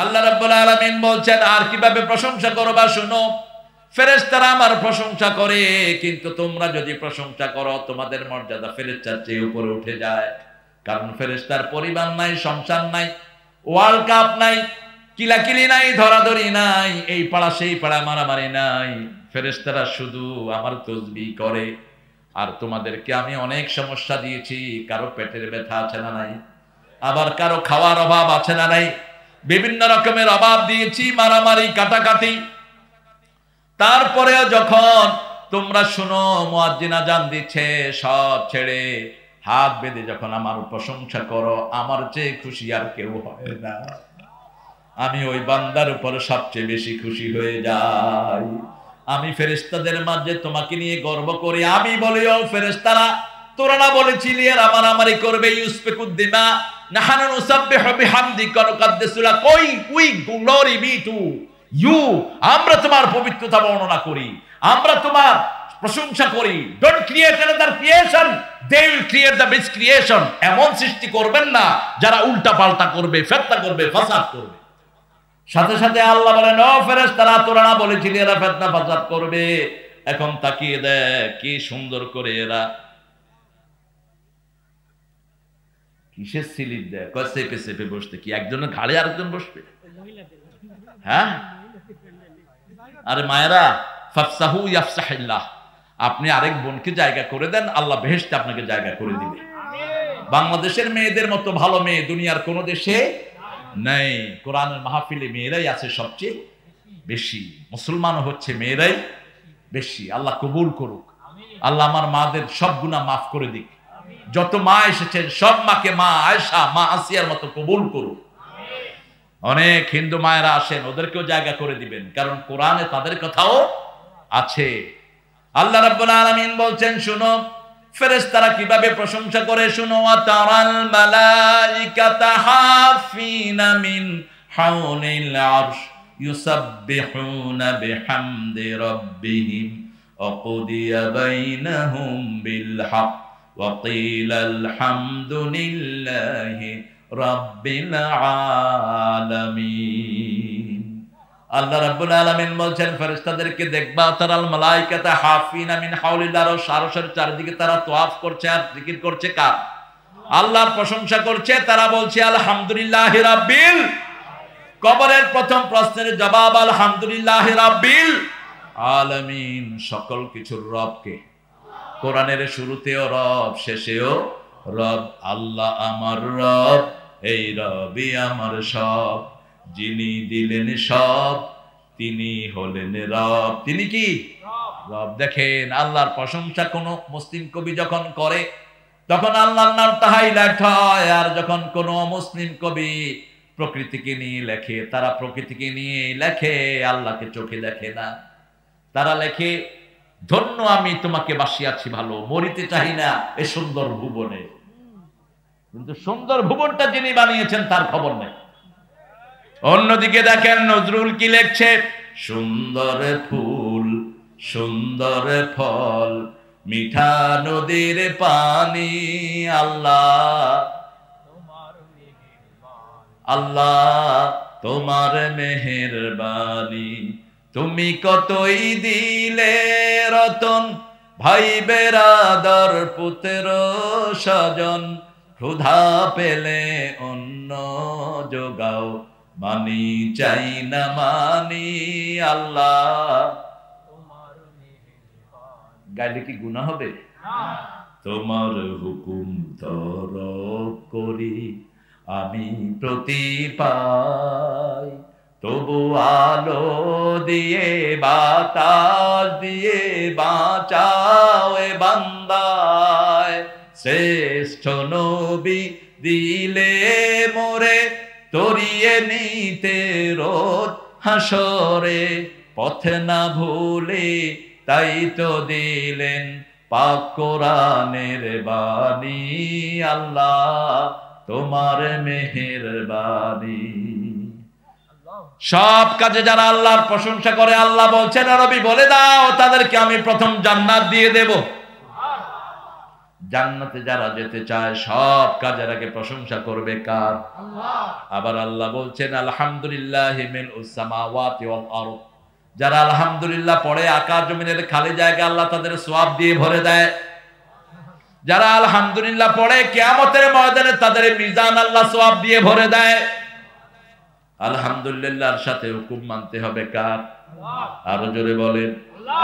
আল্লাহ রাব্বুল আলামিন বলছেন আর কিভাবে প্রশংসা করবা শুনো। ফেরেশতারা আমার প্রশংসা করে, কিন্তু তোমরা যদি প্রশংসা করো তোমাদের মর্যাদা ফেরেশতার চেয়ে উপরে উঠে যায়। কারণ ফেরেশতার পরিবার নাই, সংসার নাই, ওয়ার্ল্ড কাপ নাই, কিলাকিলি নাই, ধরাধরি নাই, এই পাড়া সেই পাড়া মারামারি নাই। ফেরেশতারা শুধু আমার তসবিহ করে। আর তোমাদেরকে আমি অনেক সমস্যা দিয়েছি, কারো পেটের ব্যথা আছে না নাই, আবার কারো খাওয়ার অভাব আছে না নাই, বিভিন্ন রকমের অভাব দিয়েছি, মারামারি কাটাকাটি। তারপরেও যখন তোমরা শুনো মুয়াজ্জিন আযান দিচ্ছে, সব ছেড়ে হাত বেঁধে যখন আমার প্রশংসা করো, আমার চেয়ে খুশি আর কেউ হয় না। আমি ওই বান্দার উপর সবচেয়ে বেশি খুশি হয়ে যাই। আমি ফেরেশতাদের মাঝে তোমাকে নিয়ে গর্ব করি। আমি বলি, ও ফেরেশতারা, তোরা না বলেছিলি আর আমারি করবে, ইউসফিকুদ্দিমা নাহানু নুসাব্বিহু বিহামদিকা ওয়া নুকাদ্দিসু লাক, we glory be to you. আমরা তোমার পবিত্রতা বর্ণনা করি, আমরা তোমার প্রশংসা করি। Don't create another creation, they will create the best creation. এমন সৃষ্টি করবেন না যারা উল্টা পাল্টা করবে, ফিতনা করবে, ফাসাদ করবে। সাথে সাথে আল্লাহ বলেন, ও ফেরেশতারা, তোরা না বলেছিলি এরা ফিতনা ফাসাদ করবে? এখন তাকিয়ে দেখ কি সুন্দর করে এরা কিসের স্লিপ দেয়, কয় চেপে চেপে বসতে, কি একজনের ঘাড়ে আরেকজন বসবে? হ্যাঁ, আরে মায়েরা, ফাফসাহু ইয়াফসাহিল্লাহ, আপনি আরেক বোনকে জায়গা করে দেন, আল্লাহ বেহেশতে আপনাকে জায়গা করে দিবে। বাংলাদেশের মেয়েদের মতো ভালো মেয়ে দুনিয়ার কোন দেশে নাই। কোরআনের মাহফিলে মেয়েরাই আছে সবচেয়ে বেশি, মুসলমান হচ্ছে মেয়েরাই বেশি। আল্লাহ কবুল করুক, আল্লাহ আমার মাদের সব গুনাহ মাফ করে দিক। যত মা এসেছেন সব মাকে মা আয়েশা, মা আসিয়ার মতো কবুল করুক। অনেক হিন্দু মায়েরা আসেন, ওদেরকেও জায়গা করে দিবেন, কারণ কোরআনে তাদের কথাও আছে। আল্লাহ রাব্বুল আলামিন বলছেন, শুনো ফেরেশতারা কিভাবে প্রশংসা করে শুনো। ওয়া তারাল মালাইকাতা হাফিনা মিন হাওলিল আরশ ইউসাব্বিহুনা বিহামদি রাব্বিহিম ওয়া কুদিয়া বাইনাহুম বিল হক ওয়া কিলাল হামদুলিল্লাহি রাব্বিল আলামিন। আল্লাহ রাব্বুল আলামিন বলছেন, ফেরেশতাদেরকে দেখবা, তারাল মালাইকাতা হাফিনা মিন হাওলিল আরশ, আরশের চারদিকে তারা তওয়াফ করছে আর জিকির করছে কার? আল্লাহর প্রশংসা করছে। তারা বলছে আলহামদুলিল্লাহি রাব্বিল। কবরের প্রথম প্রশ্নের জবাব আলহামদুলিল্লাহি রাব্বিল আলামিন। সকল কিছুর রব কে? কোরআনের শুরুতেও রব, শেষেও রব। আল্লাহ আমার রব, এই রবই আমার সব, যিনি দিলেন সব তিনি হলেন রব। তিনি কি? রব। দেখেন আল্লাহর প্রশংসা কোন মুসলিম কবি যখন করে তখন আল্লাহর নামটা হাইলাইট হয়। আর যখন কোন মুসলিম কবি প্রকৃতিকে নিয়ে লেখে, তারা প্রকৃতিকে নিয়ে লেখে, আল্লাহকে চোখে দেখে না। তারা লেখে, ধন্য আমি তোমাকে বাসিয়াছি ভালো, মরিতে চাই না এ সুন্দর ভুবনে। কিন্তু সুন্দর ভুবনটা যিনি বানিয়েছেন তার খবর নেই। অন্যদিকে দেখেন নজরুল কি লিখছে, সুন্দর ফুল সুন্দর ফল মিঠা নদীর পানি, আল্লাহ আল্লাহ তোমার মেহেরবানি। তুমি কতই দিলে রতন, ভাই বেরাদর পুত্র স্বজন, ক্ষুধা পেলে অন্ন যোগাও, মানি চাই না মানি, আল্লাহ গাইলে কি গুনাহ হবে? তোমার হুকুম তরক করি আমি প্রতি পাই, তবু আলো দিয়ে বাতাস দিয়ে বাঁচাও এ বান্দায়। শ্রেষ্ঠ নবী দিলে মোরে তরিয়ে নিতে রোজ হাসরে, পথে না ভুলে তাই তো দিলেন পাক কোরআনের বাণী, আল্লাহ তোমার মেহেরবানি। সব কাজে যারা আল্লাহর প্রশংসা করে আল্লাহ বলছেন, নবী বলে দাও তাদেরকে আমি প্রথম জান্নাত দিয়ে দেব। জান্নাতে যারা যেতে চায় সব কাজের আগে প্রশংসা করবে কার? আল্লাহ। আবার আল্লাহ বলছেন আলহামদুলিল্লাহি মিলউস সামাওয়াতি ওয়াল আরদ, যারা আলহামদুলিল্লাহ পড়ে আকাশ জমিনের খালি জায়গা আল্লাহ তাদের সওয়াব দিয়ে ভরে দেয়। যারা আলহামদুলিল্লাহ পড়ে কিয়ামতের ময়দানে তাদের মিজান আল্লাহ সওয়াব দিয়ে ভরে দেয়। আলহামদুলিল্লাহর সাথে হুকুম মানতে হবে কার? আল্লাহ। আরো জোরে বলেন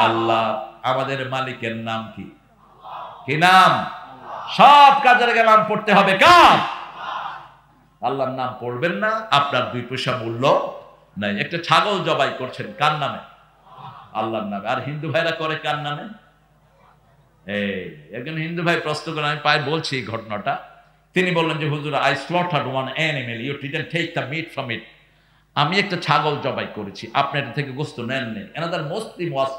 আল্লাহ। আমাদের মালিকের নাম কি? কি নাম? সব কাজের আগে নাম পড়তে হবে কার? আল্লাহর নাম পড়বেন না, আপনার 2 পয়সা মূল্য নাই। একটা ছাগল জবাই করছেন কার নামে? আল্লাহর নামে। আর হিন্দু ভাইরা করে কার নামে? একজন হিন্দু ভাই প্রশ্ন করে, আমি প্রায় বলছি এই ঘটনাটা। তিনি বললেন যে হুজুর, I slaughtered one animal, you didn't take the meat from it. আমি একটা ছাগল জবাই করেছি, আপনি এটা থেকে গোশত নেননি। Another Muslim was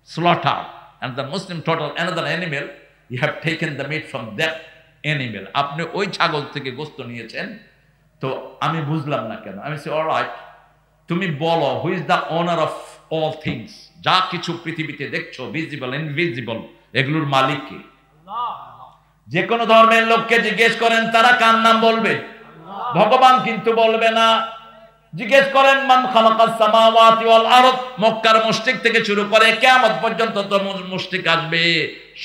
slaughtered, another Muslim total another animal, you have taken the meat from that animal. আপনি ওই ছাগল থেকে গোশত নিয়েছেন, তো আমি বুঝলাম না কেন। আমি সে অলরাইট, তুমি বলো who is the owner of all things, যা কিছু পৃথিবীতে দেখছো ভিজিবল ইনভিজিবল, এগুলোর মালিক কে? যে কোনো ধর্মের লোককে জিজ্ঞেস করেন তারা কার নাম বলবে? ভগবান কিন্তু বলবে না। জিজ্ঞেস করেন মান খালাকাস সামাওয়াতি ওয়াল আরদ, মক্কার মুশরিক থেকে শুরু করে কিয়ামত পর্যন্ত তো মুশরিক আসবে,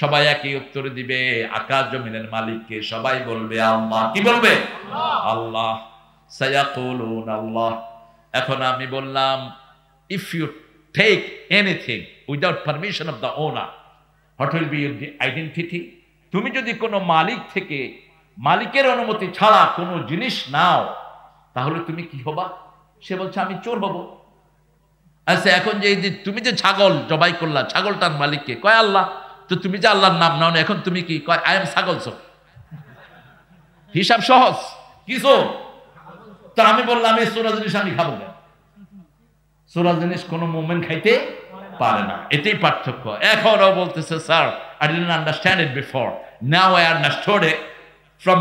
সবাই একই উত্তর দিবে আকাশ জমিনের মালিক কে? সবাই বলবে আল্লাহ। কি বলবে? আল্লাহ। সায়াকুলুন আল্লাহ। এখন আমি বললাম, if you take anything without permission of the owner, what will be your identity? তুমি যদি কোনো মালিক থেকে মালিকের অনুমতি ছাড়া কোনো জিনিস নাও, তাহলে তুমি কি হবা? সে বলছে আমি চোর হব। আচ্ছা, এখন যে তুমি যে ছাগল জবাই করলা, ছাগলটার মালিককে? কয় আল্লাহ। তো তুমি যে আল্লাহর নাম নাও না, এখন তুমি কি? কয় আই এম ছাগল চোর। হিসাব সহজ। কি চোর? তো আমি বললাম এই চোরা জিনিস আমি খাবো কেন? চোরা জিনিস কোনো মুমিন খাইতে পারে না, এটাই পার্থক্য। এখনও বলতেছে sir, I didn't understand it before. Now I understood it. From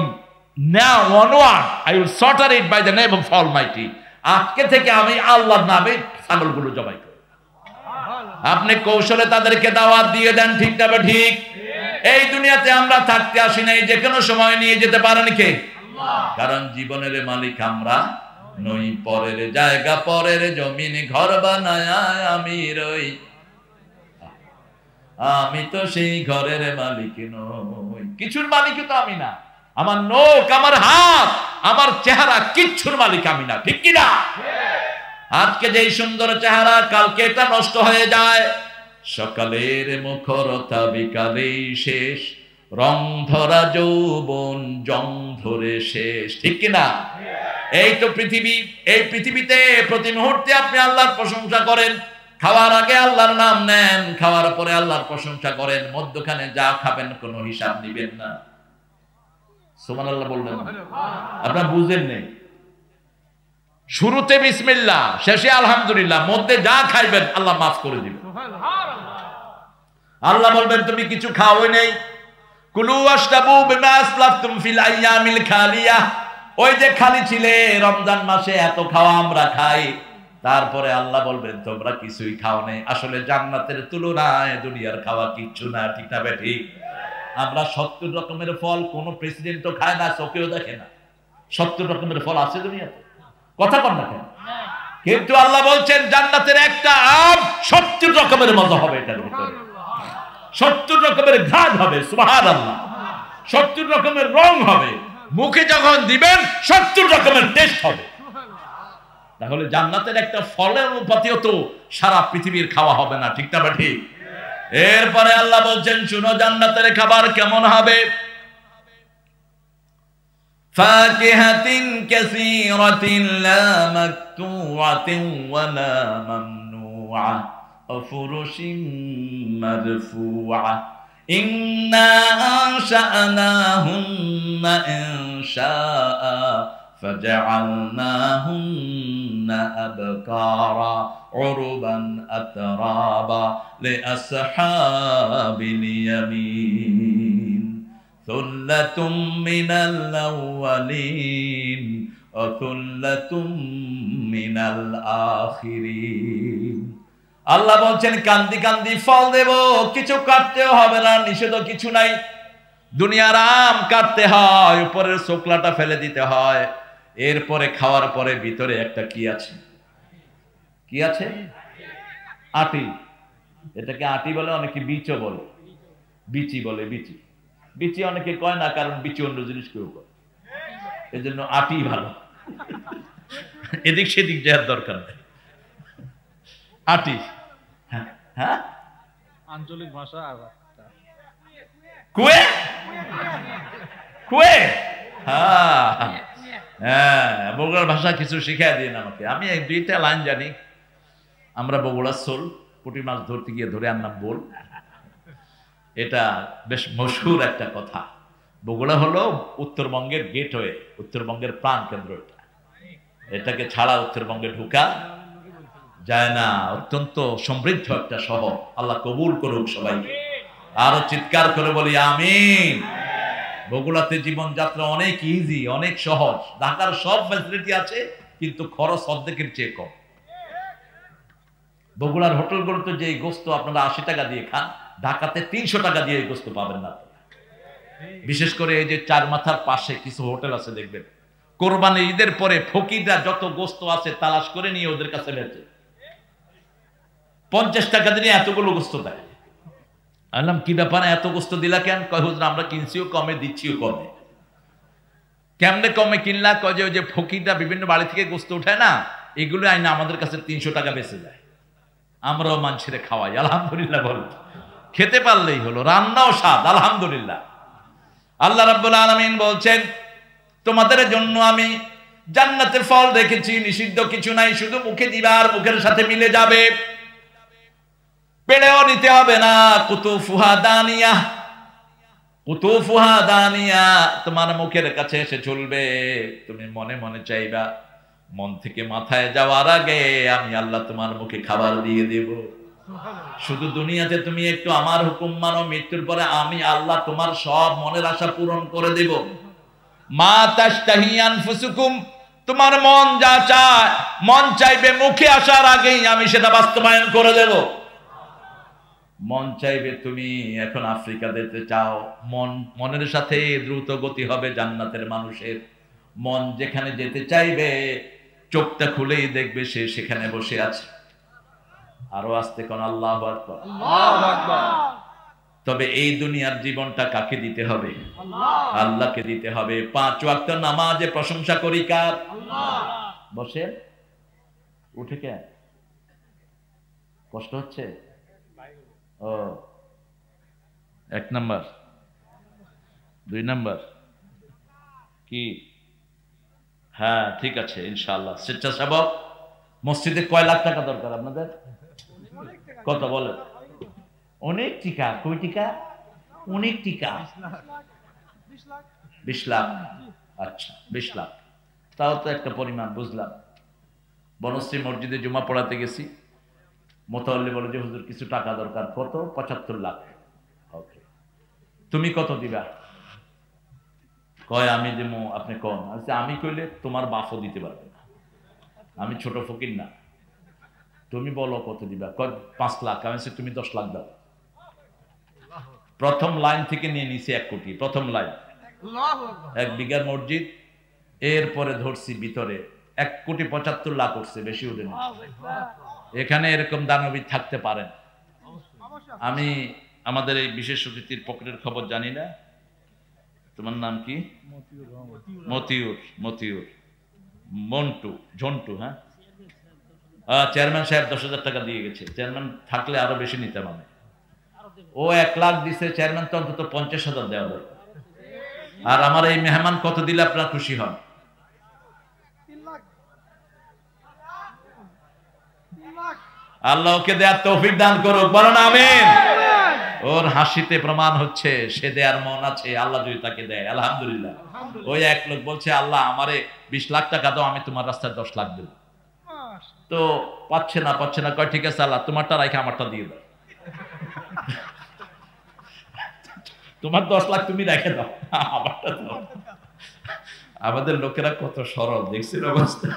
now onward, I will slaughter it by the name of Almighty. আজকে থেকে আমি আল্লাহর নামে ছাগলগুলো জবাই করি। আপনি কৌশলে তাদেরকে দাওয়াত দিয়ে দেন, ঠিক না? ঠিক। এই দুনিয়াতে আমরা থাকতে আসি নাই, যে কোনো সময় নিয়ে যেতে পারেন কে? কারণ জীবনের মালিক আমরা নই। পরের জায়গা পরের জমিন ঘর বানায় আমি রই, আমি তো সেই ঘরের মালিক নই। কিছুর মালিক তো আমি না। আমার নখ, আমার হাত, আমার চেহারা, কিচ্ছুর মালিক আমি না, ঠিক কিনা? আজকে যেই সুন্দর চেহারা, কালকে এটা নষ্ট হয়ে যায়। সকালের মুখরতা বিকালেই শেষ, রং ধরা যৌবন জং ধরে শেষ, ঠিক কিনা? এই তো পৃথিবী। এই পৃথিবীতে প্রতি মুহূর্তে আপনি আল্লাহর প্রশংসা করেন। খাওয়ার আগে আল্লাহর নাম নেন, খাওয়ার পরে আল্লাহর প্রশংসা করেন। মধ্যখানে যা খাবেন কোনো হিসাব নিবেন না। সুবহানাল্লাহ বললেন, আপনারা বুঝেন নেই। শুরুতে বিসমিল্লাহ, শেষে আলহামদুলিল্লাহ, মধ্যে যা খাইবেন আল্লাহ মাফ করে দিবেন। আল্লাহ বলবেন তুমি কিছু খাওই নেই। কুলু ওয়াশরাবু বিমা আসলাফতুম ফিল আইয়ামিল খালিয়া। ওই যে খালি ছিলে রমজান মাসে এত খাওয়া আমরা খাই, তারপরে আল্লাহ বলবেন তোমরা কিছুই খাও নাই। আসলে জান্নাতের তুলনায় দুনিয়ার খাওয়া কিচ্ছু না, ঠিক না? ঠিক। আমরা 70 রকমের ফল কোন প্রেসিডেন্টও খায় না, চোখেও দেখে না। 70 রকমের ফল আছে দুনিয়াতে, কথা কন না কেন? কিন্তু আল্লাহ বলছেন জান্নাতের একটা আম 70 রকমের মজা হবে, এটার ভিতরে 70 রকমের ঘ্রাণ হবে। সুবহানাল্লাহ। 70 রকমের রং হবে, মুখে যখন দিবেন 70 রকমের টেস্ট হবে। তাহলে জান্নাতের একটা ফলের অনুপাতেও তো সারা পৃথিবীর খাওয়া হবে না, ঠিক না? ঠিক। এরপরে আল্লাহ বলছেন শুনো জান্নাতের খাবার কেমন হবে। ফাকিহাতিন কাসীরাতিন লা মাকতুআতিন ওয়া লা মামনুআ ওয়া ফুরুশিন মারফুআ ইন্না আনশা'নাহুন্না ইনশাআ فجعلناهن أبكارا عربا أترابا لأصحاب اليمين ثلة من الأولين وثلة من الآخرين। আল্লাহ বলছেন কান্দি কান্দি ফল দেব, কিছু কাটতেও হবে না, নিষেধ কিছু নাই। দুনিয়ার আম কাটতে হয়, উপরের চোকলাটা ফেলে দিতে হয়, এরপরে খাওয়ার পরে ভিতরে একটা কি আছে, কি আছে? আটি। এটাকে আটি বলে, অনেকে বীচও বলে, বিচি বলে, বিচি। বিচি অনেকে কয় না, কারণ বিচি অন্য জিনিস কেউ কয়, এই জন্য আটি ভালো, এদিক সেদিক যাওয়ার দরকার নেই। আটি, হ্যাঁ হ্যাঁ, আঞ্চলিক ভাষা। কুয়ে, কুয়ে, হ্যাঁ হ্যাঁ, বগুড়ার ভাষা কিছু শিখাই দিন আমাকে। আমি এক দুইটা লাইন জানি। আমরা বগুড়ার সোল, পুঁটি মাছ ধরতে গিয়ে ধরে আনলাম বোল। এটা বেশ মশহুর একটা কথা। বগুড়া হলো উত্তরবঙ্গের গেটওয়ে, উত্তরবঙ্গের প্রাণ কেন্দ্র। এটাকে ছাড়া উত্তরবঙ্গে ঢুকা যায় না। অত্যন্ত সমৃদ্ধ একটা শহর, আল্লাহ কবুল করুক সবাইকে। আরো চিৎকার করে বলি আমিন। বগুড়াতে জীবনযাত্রা অনেক ইজি, অনেক সহজ। ঢাকার সব ফ্যাসিলিটি আছে, কিন্তু খরচ অর্ধেকের চেয়ে কম। বগুড়ার হোটেলগুলোতে যে গোস্ত আপনারা 80 টাকা দিয়ে খান, ঢাকাতে 300 টাকা দিয়ে এই গোস্ত পাবেন না। বিশেষ করে এই যে চার মাথার পাশে কিছু হোটেল আছে, দেখবেন কোরবানি ঈদের পরে ফকিররা যত গোস্ত আছে তালাশ করে নিয়ে ওদের কাছে বেচে, 50 টাকা দিয়ে এতগুলো গোস্ত দেয়। বললাম কি ব্যাপার, এত গোস্ত দিলা কেন? কয় হুজুর আমরা কিনছিও কমে, দিচ্ছিও কমে। কেমনে কমে কিনলা? কয় যে ওই যে ফকিররা বিভিন্ন বাড়ি থেকে গোস্ত উঠায় না, এগুলো আইনা আমাদের কাছে 300 টাকা বেঁচে যায়, আমরাও মানুষের খাওয়াই। আলহামদুলিল্লাহ বল, খেতে পারলেই হলো, রান্নাও স্বাদ, আলহামদুলিল্লাহ। আল্লাহ রাব্বুল আলামিন বলছেন, তোমাদের জন্য আমি জান্নাতের ফল রেখেছি, নিষিদ্ধ কিছু নাই, শুধু মুখে দিবা আর মুখের সাথে মিলে যাবে, পেড়েও নিতে হবে না। কুতুফুহা দানিয়া, কুতুফুহা দানিয়া, তোমার মুখের কাছে এসে চলবে, তুমি মনে মনে চাইবা, মন থেকে মাথায় যাওয়ার আগে আমি আল্লাহ তোমার মুখে খাবার দিয়ে দেব। শুধু দুনিয়াতে তুমি একটু আমার হুকুম মানো, মৃত্যুর পরে আমি আল্লাহ তোমার সব মনের আশা পূরণ করে দেব। মা তাশতাহি আনফুসুকুম, তোমার মন যা চায়, মন চাইবে মুখে আসার আগেই আমি সেটা বাস্তবায়ন করে দেব। মন চাইবে তুমি এখন আফ্রিকা যেতে চাও, মনের সাথে দ্রুত গতি হবে জান্নাতের মানুষের। মন যেখানে যেতে চাইবে, চোখটা খুলেই দেখবে সে সেখানে বসে আছে। আরো আস্তে কোন আল্লাহু আকবার। আল্লাহু আকবার। তবে এই দুনিয়ার জীবনটা কাকে দিতে হবে? আল্লাহকে দিতে হবে। 5 ওয়াক্ত নামাজে প্রশংসা করি কার? আল্লাহ। বসে উঠে কে কষ্ট হচ্ছে? ও, 1 নাম্বার, 2 নাম্বার কি? হ্যাঁ ঠিক আছে, ইনশাআল্লাহ। স্বেচ্ছাসেবক মসজিদে কয় লাখ টাকা দরকার আপনাদের? কত বলেন? অনেক টিকা। কই টিকা? অনেক টিকা। 20 লাখ। আচ্ছা 20 লাখ, তাও তো একটা পরিমাণ, বুঝলাম। বনশ্রী মসজিদে জুমা পড়াতে গেছি, মোতাল্লি বলে যে হুজুর কিছু টাকা দরকার। কত? 75 লাখ। ওকে, তুমি কত দিবা? কয় আমি দেবো। আপনি কম? আচ্ছা আমি কইলে তোমার বাপও দিতে পারবে না, আমি ছোট ফকির না। তুমি বলো কত দিবা? কয় 5 লাখ। আমি বলছি তুমি 10 লাখ দাও। প্রথম লাইন থেকে নিয়ে নিছি 1 কোটি, প্রথম লাইন। 1 বিঘার মসজিদ, এরপরে ধরছি ভিতরে 1,75,00,000 উঠছে, বেশি উঠেনি। এখানে এরকম দানবী থাকতে পারেন। আমি আমাদের এই বিশেষ অতিথির পকেটের খবর জানি না, তোমার নাম কি? মতিউর। মতিউর, মন্টু, ঝন্টু। হ্যাঁ, চেয়ারম্যান সাহেব 10,000 টাকা দিয়ে গেছে। চেয়ারম্যান থাকলে আরো বেশি নিতাম আমি। ও 1 লাখ দিছে, চেয়ারম্যান তো অন্তত 50,000 দেওয়া দরকার। আর আমার এই মেহমান কত দিলে আপনারা খুশি হন? আল্লাহ ওকে দেয়ার তৌফিক দান করুক, বলেন আমিন। ওর হাসিতে প্রমাণ হচ্ছে সে দেয়ার মন আছে, আল্লাহ যদি তাকে দেয় আলহামদুলিল্লাহ। ওই এক লোক বলছে আল্লাহ আমারে 20 লাখ টাকা দাও, আমি তোমার রাস্তায় 10 লাখ দেব। তো পাচ্ছে না। কয় ঠিক আছে আল্লাহ তোমারটা রাখে আমারটা দিয়ে দাও। তোমার 10 লাখ তুমি রেখে দাও, আমারটা দাও। আমাদের লোকেরা কত সরল, দেখছেন অবস্থা।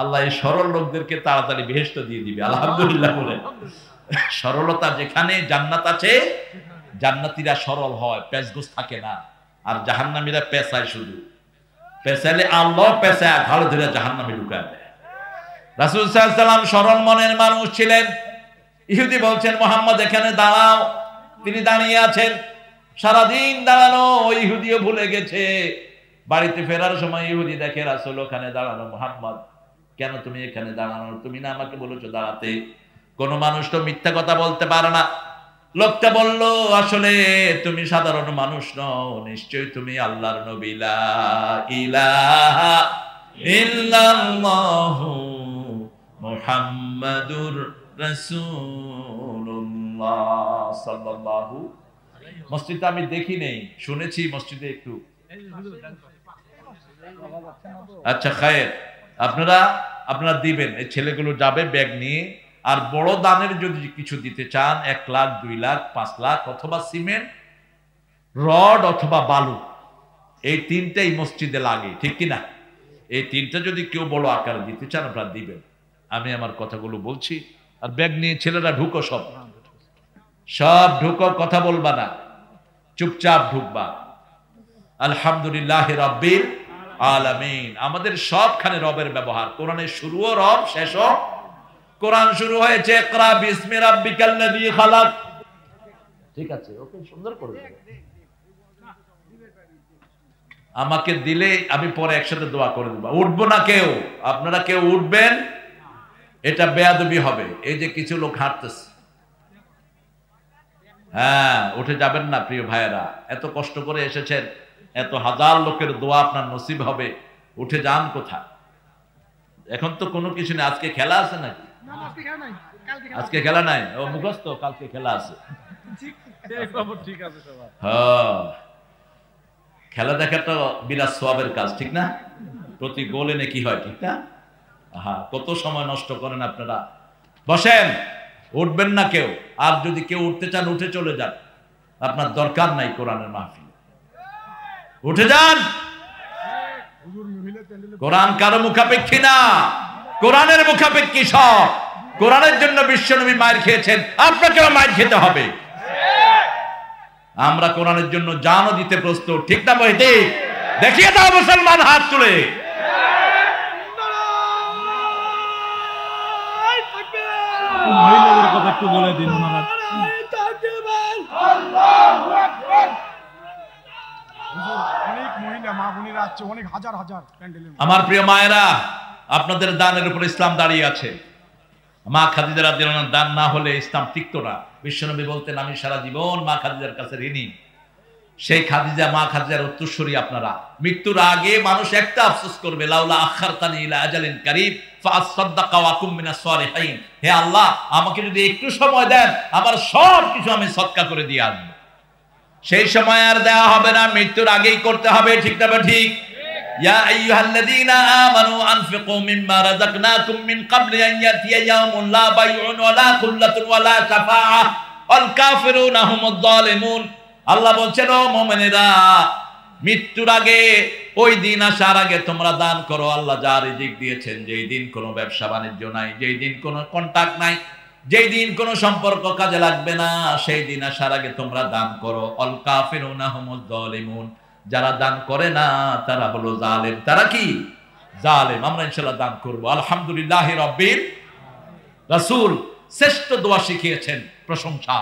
আল্লাহ এই সরল লোকদেরকে তাড়াতাড়ি বেহেশত দিয়ে দিবে, আলহামদুলিল্লাহ বলে। সরলতা যেখানে, জান্নাত আছে জান্নাতীরা সরল হয়, পেঁচগোছ থাকে না, আর জাহান্নামীরা পেঁচায়, শুধু পেঁচাইলে আল্লাহ পেঁচায় ঘাড়ে ধরে জাহান্নামে ঢুকায় দেয়। রাসূল সাল্লাল্লাহু আলাইহি ওয়াসাল্লাম সরল মনের মানুষ ছিলেন। ইহুদি বলছেন মুহাম্মদ এখানে দাঁড়াও, তিনি দাঁড়িয়ে আছেন, সারাদিন দাঁড়ানো, ওই ইহুদিও ভুলে গেছে। বাড়িতে ফেরার সময় ইহুদি দেখে রাসূল ওখানে দাঁড়ানো, মুহাম্মদ কেন তুমি এখানে দাঁড়ানো, তুমি না আমাকে বলেছো দাঁড়াতে? কোন মানুষ তো মিথ্যা কথা বলতে পারে না। লোকটা বলল, আসলে তুমি সাধারণ মানুষ নও, নিশ্চয়ই তুমি আল্লাহর নবী। লা ইলাহা ইল্লাল্লাহু মুহাম্মাদুর রাসূলুল্লাহ সাল্লাল্লাহু। মসজিদে আমি দেখি নেই, শুনেছি মসজিদে একটু। আচ্ছা খায়ের, আপনারা দিবেন, এই ছেলেগুলো যাবে ব্যাগ নিয়ে। আর বড় দানের যদি কিছু দিতে চান, 1 লাখ 2 লাখ 5 লাখ, অথবা সিমেন্ট, রড অথবা বালু, এই তিনটাই মসজিদে লাগে, ঠিক কিনা? এই তিনটা যদি কেউ বড় আকারে দিতে চান আপনারা দিবেন। আমি আমার কথাগুলো বলছি, আর ব্যাগ নিয়ে ছেলেরা ঢুকো, সব ঢুকো, কথা বলবা না, চুপচাপ ঢুকবা। আলহামদুলিল্লাহ রাব্বিল আলামিন। আমাদের সবখানে রবের ব্যবহার, কোরআনের শুরুও রব, শেষও। কোরআন শুরু হয়েছে ইকরা বিসমি রাব্বিকাল্লাযী খালাক। ঠিক আছে, ওকে, সুন্দর করে দেবে। আমাকে দিলে আমি পরে একসাথে দোয়া করে দেব। উঠবো না কেউ, আপনারা কেউ উঠবেন, এটা বেয়াদবি হবে। এই যে কিছু লোক হাঁটতেছে, হ্যাঁ, উঠে যাবেন না প্রিয় ভাইয়েরা, এত কষ্ট করে এসেছেন, এত হাজার লোকের দোয়া আপনার নসিব হবে, উঠে যান কোথায়? এখন তো কোনো কিছু নেই। আজকে খেলা আছে নাকি? আজকে খেলা নাই, ও মুখস্থ, কালকে খেলা আছে। খেলা দেখা তো বিরাট সওয়াবের কাজ, ঠিক না? প্রতি গোলে নাকি হয়, ঠিক না? কত সময় নষ্ট করেন আপনারা। বসেন, উঠবেন না কেউ। আর যদি কেউ উঠতে চান উঠে চলে যান, আপনার দরকার নাই কোরআনের মাহফিল। উঠে যান। কোরআন কারো মুখাপেক্ষী না, কোরআনের মুখাপেক্ষী সব। কোরআনের জন্য বিশ্বনবী মায়ের খেয়েছেন, আপনাকেও মায়ের খেতে হবে। আমরা কোরআনের জন্য জানও দিতে প্রস্তুত, ঠিক না ভাই? ঠিক, দেখিয়ে দাও মুসলমান হাত তুলে। মহিলাদের কথা একটু বলে দিন। আমার প্রিয় মায়েরা, আপনাদের দানের উপর ইসলাম দাঁড়িয়ে আছে। মা খাদিজা রাদিয়াল্লাহু আনহার দান না হলে ইসলাম টিকতো না। বিশ্বনবী বলতেন, আমি সারা জীবন মা খাদিজার কাছে ঋণী। সেই খাদিজা, মা খাদিজার উত্তরসূরি আপনারা। মৃত্যুর আগে মানুষ একটা আফসোস করবে, লাউলা আখারতানি ইলা আজালিন কারীব ফাআসাদদাকা ওয়া আকুম মিনাস সালিহিন। হে আল্লাহ, আমাকে যদি একটু সময় দেন, আমার সব কিছু আমি সদকা করে দিয়ে আসবো। সেই সময় আর দেওয়া হবে না, মৃত্যুর আগেই করতে হবে, ঠিক না? ঠিক। ইয়া আইয়ুহাল্লাযীনা আমানু আনফিকু মিম্মা রাযাকনাকুম মিন ক্বাবলি আন ইয়াতিয়া ইয়াউমুন লা বাইউন ওয়া লা খুল্লাতুন ওয়া লা শাফাআহ ওয়াল কাফিরুনা হুমুয যালিমুন। আল্লাহ বলছেন, ও মুমিনেরা, মৃত্যুর আগে, ওই দিন আসার আগে তোমরা দান করো। আল্লাহ যা রিজিক দিয়েছেন, যেই দিন কোনো ব্যবসা বাণিজ্য নাই, যেই দিন কোনো কন্টাক্ট নাই, যেই দিন কোনো সম্পর্ক কাজে লাগবে না, সেই দিন আসার আগে তোমরা দান করো। আল কাফিরুনা হুমুয যালিমুন। যারা দান করে না তারা হলো জালেম। তারা কি? জালেম। আমরা ইনশাআল্লাহ দান করব। আলহামদুলিল্লাহি রাব্বিল। রাসূল শ্রেষ্ঠ দোয়া শিখিয়েছেন, প্রশংসা।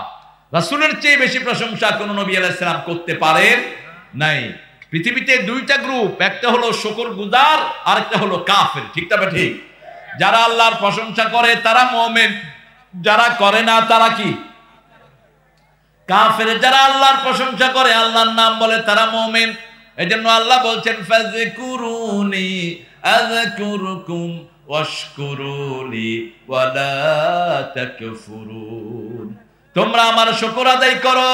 রাসূলের চেয়ে বেশি প্রশংসা কোন নবী আলাইহিস সালাম করতে পারেন নাই। পৃথিবীতে দুইটা গ্রুপ, একটা হলো শুকরগুজার, আরেকটা হলো কাফের, ঠিক না? ঠিক। যারা আল্লাহর প্রশংসা করে তারা মুমিন, যারা করে না তারা কি? কাফের। যারা আল্লাহর প্রশংসা করে, আল্লাহর নাম বলে, তারা মুমিন। এজন্য আল্লাহ বলছেন, ফাযকুরুনি আযকুরুকুম ওয়াশকুরুলি ওয়ালা তাকফুরুন। তোমরা আমার শুকর আদায় করো,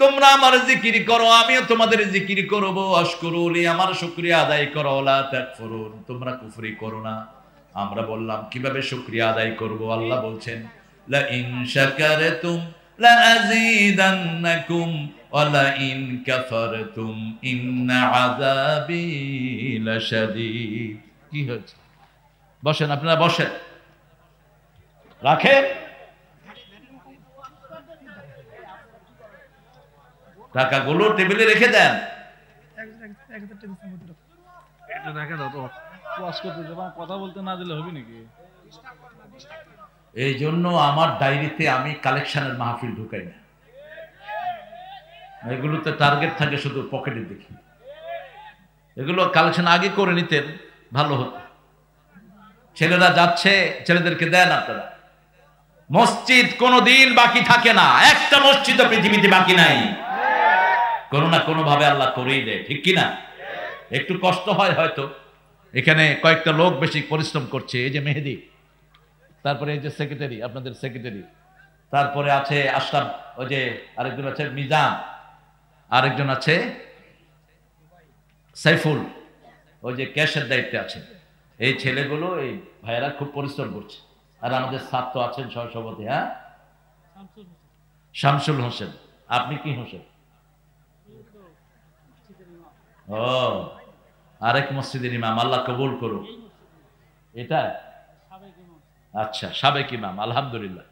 তোমরা আমার জিকির করো, আমিও তোমাদের জিকির করব। ওয়াশকুরুলি, আমার শুকরিয়া আদায় করো। ওয়ালা তাকফুরুন, তোমরা কুফরি করো না। আমরা বললাম কিভাবে শুকরিয়া আদায় করব? আল্লাহ বলছেন, লা ইন শাকারতুম লা আযীদান্নাকুম ওয়া লা ইন কাফারতুম ইন্না আযাবী লাশাদীদ। কি হচ্ছে? বসেন, আপনারা বসেন, রাখেন। টাকাগুলো টেবিলে রেখে দেন। এটা রেখে দাও তো, ওয়াশ করতে দেবা, কথা বলতে না দিলে হবে নাকি? এই জন্য আমার ডায়েরিতে আমি কালেকশনের মাহফিল ঢুকাই না, এগুলোতে টার্গেট থাকে শুধু পকেটের দিকে। এগুলো কালেকশন আগে করে নিতেন ভালো হতো। ছেলেরা যাচ্ছে, ছেলেদেরকে দেন আপনারা। মসজিদ কোনোদিন বাকি থাকে না, একটা মসজিদ পৃথিবীতে বাকি নাই, কোনো না কোনো ভাবে আল্লাহ করেই দেয়, ঠিক কিনা? একটু কষ্ট হয় হয়তো, এখানে কয়েকটা লোক বেশি পরিশ্রম করছে, এই যে মেহেদি, তারপরে এই যে সেক্রেটারি, আপনাদের সেক্রেটারি, তারপরে আছে আশরাফ, ওই যে আরেকজন আছে মিজান, আরেকজন আছে সাইফুল, ওই যে ক্যাশের দায়িত্বে আছে। এই ছেলেগুলো, এই ভাইয়েরা খুব পরিশ্রম করছে। আর আমাদের ছাত্র আছেন সহসভাপতি, হ্যাঁ, শামসুল হোসেন। আপনি কি হোসেন? ও, আরেক মসজিদের ইমাম, আল্লাহ কবুল করুন। এটা আচ্ছা, সাবেক ইমাম, আলহামদুলিল্লাহ,